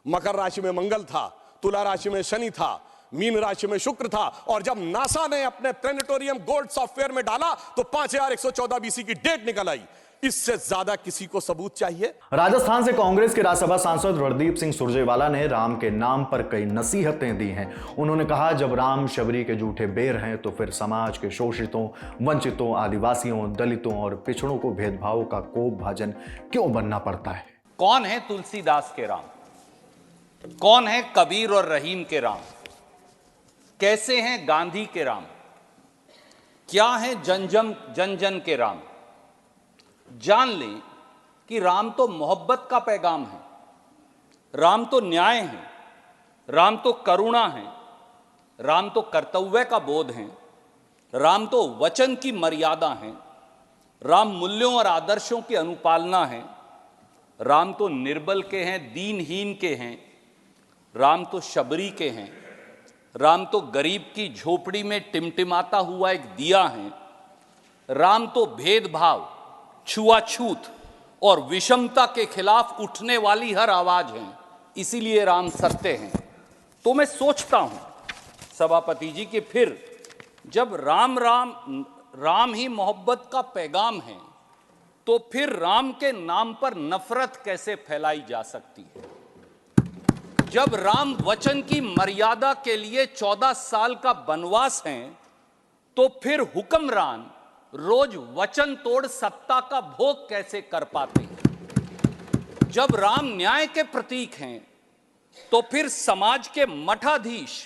मकर राशि में मंगल था, तुला राशि में शनि था, मीन राशि में शुक्र था। और जब नासा ने अपने प्लेनेटोरियम गोल्ड सॉफ्टवेयर में डाला तो 5114 बीसी की डेट निकल आई। इससे ज्यादा किसी को सबूत चाहिए? राजस्थान से कांग्रेस के राज्यसभा सांसद रणदीप सिंह सुरजेवाला ने राम के नाम पर कई नसीहतें दी हैं। उन्होंने कहा, जब राम शबरी के झूठे बेर हैं तो फिर समाज के शोषितों, वंचितों, आदिवासियों, दलितों और पिछड़ों को भेदभाव का कोप भाजन क्यों बनना पड़ता है? कौन है तुलसीदास के राम? कौन है कबीर और रहीम के राम? कैसे हैं गांधी के राम? क्या है जन जन के राम? जान लें कि राम तो मोहब्बत का पैगाम है, राम तो न्याय है, राम तो करुणा है, राम तो कर्तव्य का बोध है, राम तो वचन की मर्यादा है, राम मूल्यों और आदर्शों की अनुपालना है, राम तो निर्बल के हैं, दीनहीन के हैं, राम तो शबरी के हैं, राम तो गरीब की झोपड़ी में टिमटिमाता हुआ एक दिया है, राम तो भेदभाव, छुआछूत और विषमता के खिलाफ उठने वाली हर आवाज है। इसीलिए राम सत्य हैं। तो मैं सोचता हूं सभापति जी कि फिर जब राम ही मोहब्बत का पैगाम है तो फिर राम के नाम पर नफरत कैसे फैलाई जा सकती है? जब राम वचन की मर्यादा के लिए 14 साल का वनवास है तो फिर हुक्मरान रोज वचन तोड़ सत्ता का भोग कैसे कर पाते हैं? जब राम न्याय के प्रतीक हैं तो फिर समाज के मठाधीश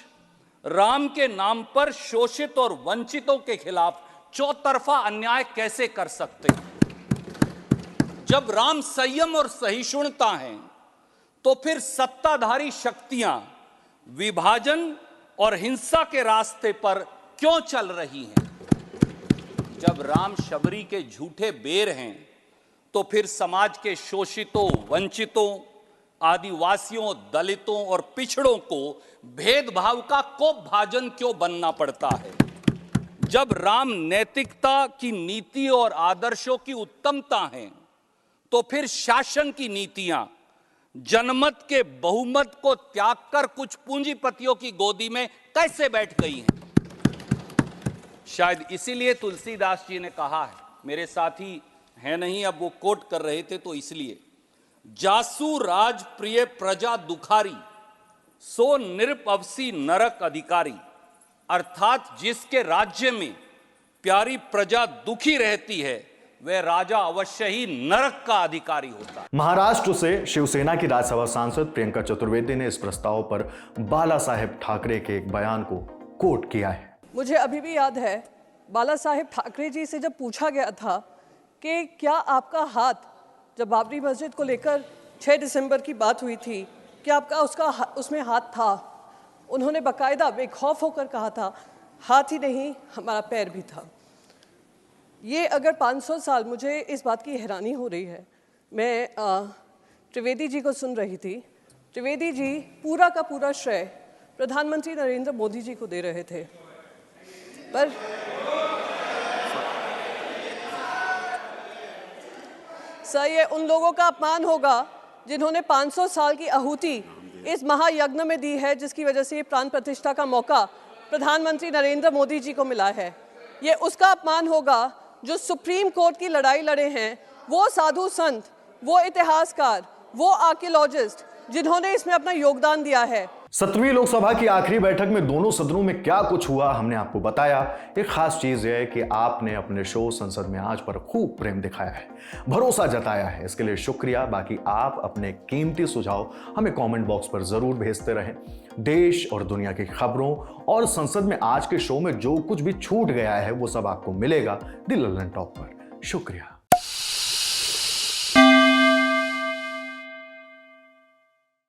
राम के नाम पर शोषित और वंचितों के खिलाफ चौतरफा अन्याय कैसे कर सकते हैं? जब राम संयम और सहिष्णुता हैं तो फिर सत्ताधारी शक्तियां विभाजन और हिंसा के रास्ते पर क्यों चल रही हैं? जब राम शबरी के झूठे बेर हैं तो फिर समाज के शोषितों, वंचितों, आदिवासियों, दलितों और पिछड़ों को भेदभाव का कोप भाजन क्यों बनना पड़ता है? जब राम नैतिकता की नीति और आदर्शों की उत्तमता है तो फिर शासन की नीतियां जनमत के बहुमत को त्याग कर कुछ पूंजीपतियों की गोदी में कैसे बैठ गई हैं? शायद इसीलिए तुलसीदास जी ने कहा है, मेरे साथी हैं नहीं, अब वो कोट कर रहे थे तो इसलिए, जासु राज प्रिय प्रजा दुखारी सो निरपवसी नरक अधिकारी। अर्थात जिसके राज्य में प्यारी प्रजा दुखी रहती है वह राजा अवश्य ही नरक का अधिकारी होता है। महाराष्ट्र से शिवसेना की राज्यसभा सांसद प्रियंका चतुर्वेदी ने इस प्रस्ताव पर बाला साहेब ठाकरे के एक बयान को कोट किया है। मुझे अभी भी याद है बाला साहेब ठाकरे जी से जब पूछा गया था कि क्या आपका हाथ, जब बाबरी मस्जिद को लेकर 6 दिसंबर की बात हुई थी, क्या आपका उसमें हाथ था? उन्होंने बाकायदा बेखौफ होकर कहा था, हाथ ही नहीं हमारा पैर भी था। ये अगर 500 साल, मुझे इस बात की हैरानी हो रही है, मैं त्रिवेदी जी को सुन रही थी त्रिवेदी जी पूरा का पूरा श्रेय प्रधानमंत्री नरेंद्र मोदी जी को दे रहे थे, पर सर ये उन लोगों का अपमान होगा जिन्होंने 500 साल की आहुति इस महायज्ञ में दी है, जिसकी वजह से प्राण प्रतिष्ठा का मौका प्रधानमंत्री नरेंद्र मोदी जी को मिला है। ये उसका अपमान होगा जो सुप्रीम कोर्ट की लड़ाई लड़े हैं, वो साधु संत, वो इतिहासकार, वो आर्कियोलॉजिस्ट जिन्होंने इसमें अपना योगदान दिया है। 17वीं लोकसभा की आखिरी बैठक में दोनों सदनों में क्या कुछ हुआ हमने आपको बताया। एक खास चीज है कि आपने अपने शो संसद में आज पर खूब प्रेम दिखाया है, भरोसा जताया है, इसके लिए शुक्रिया। बाकी आप अपने कीमती सुझाव हमें कमेंट बॉक्स पर जरूर भेजते रहें। देश और दुनिया की खबरों और संसद में आज के शो में जो कुछ भी छूट गया है वो सब आपको मिलेगा द लल्लन टॉप पर। शुक्रिया।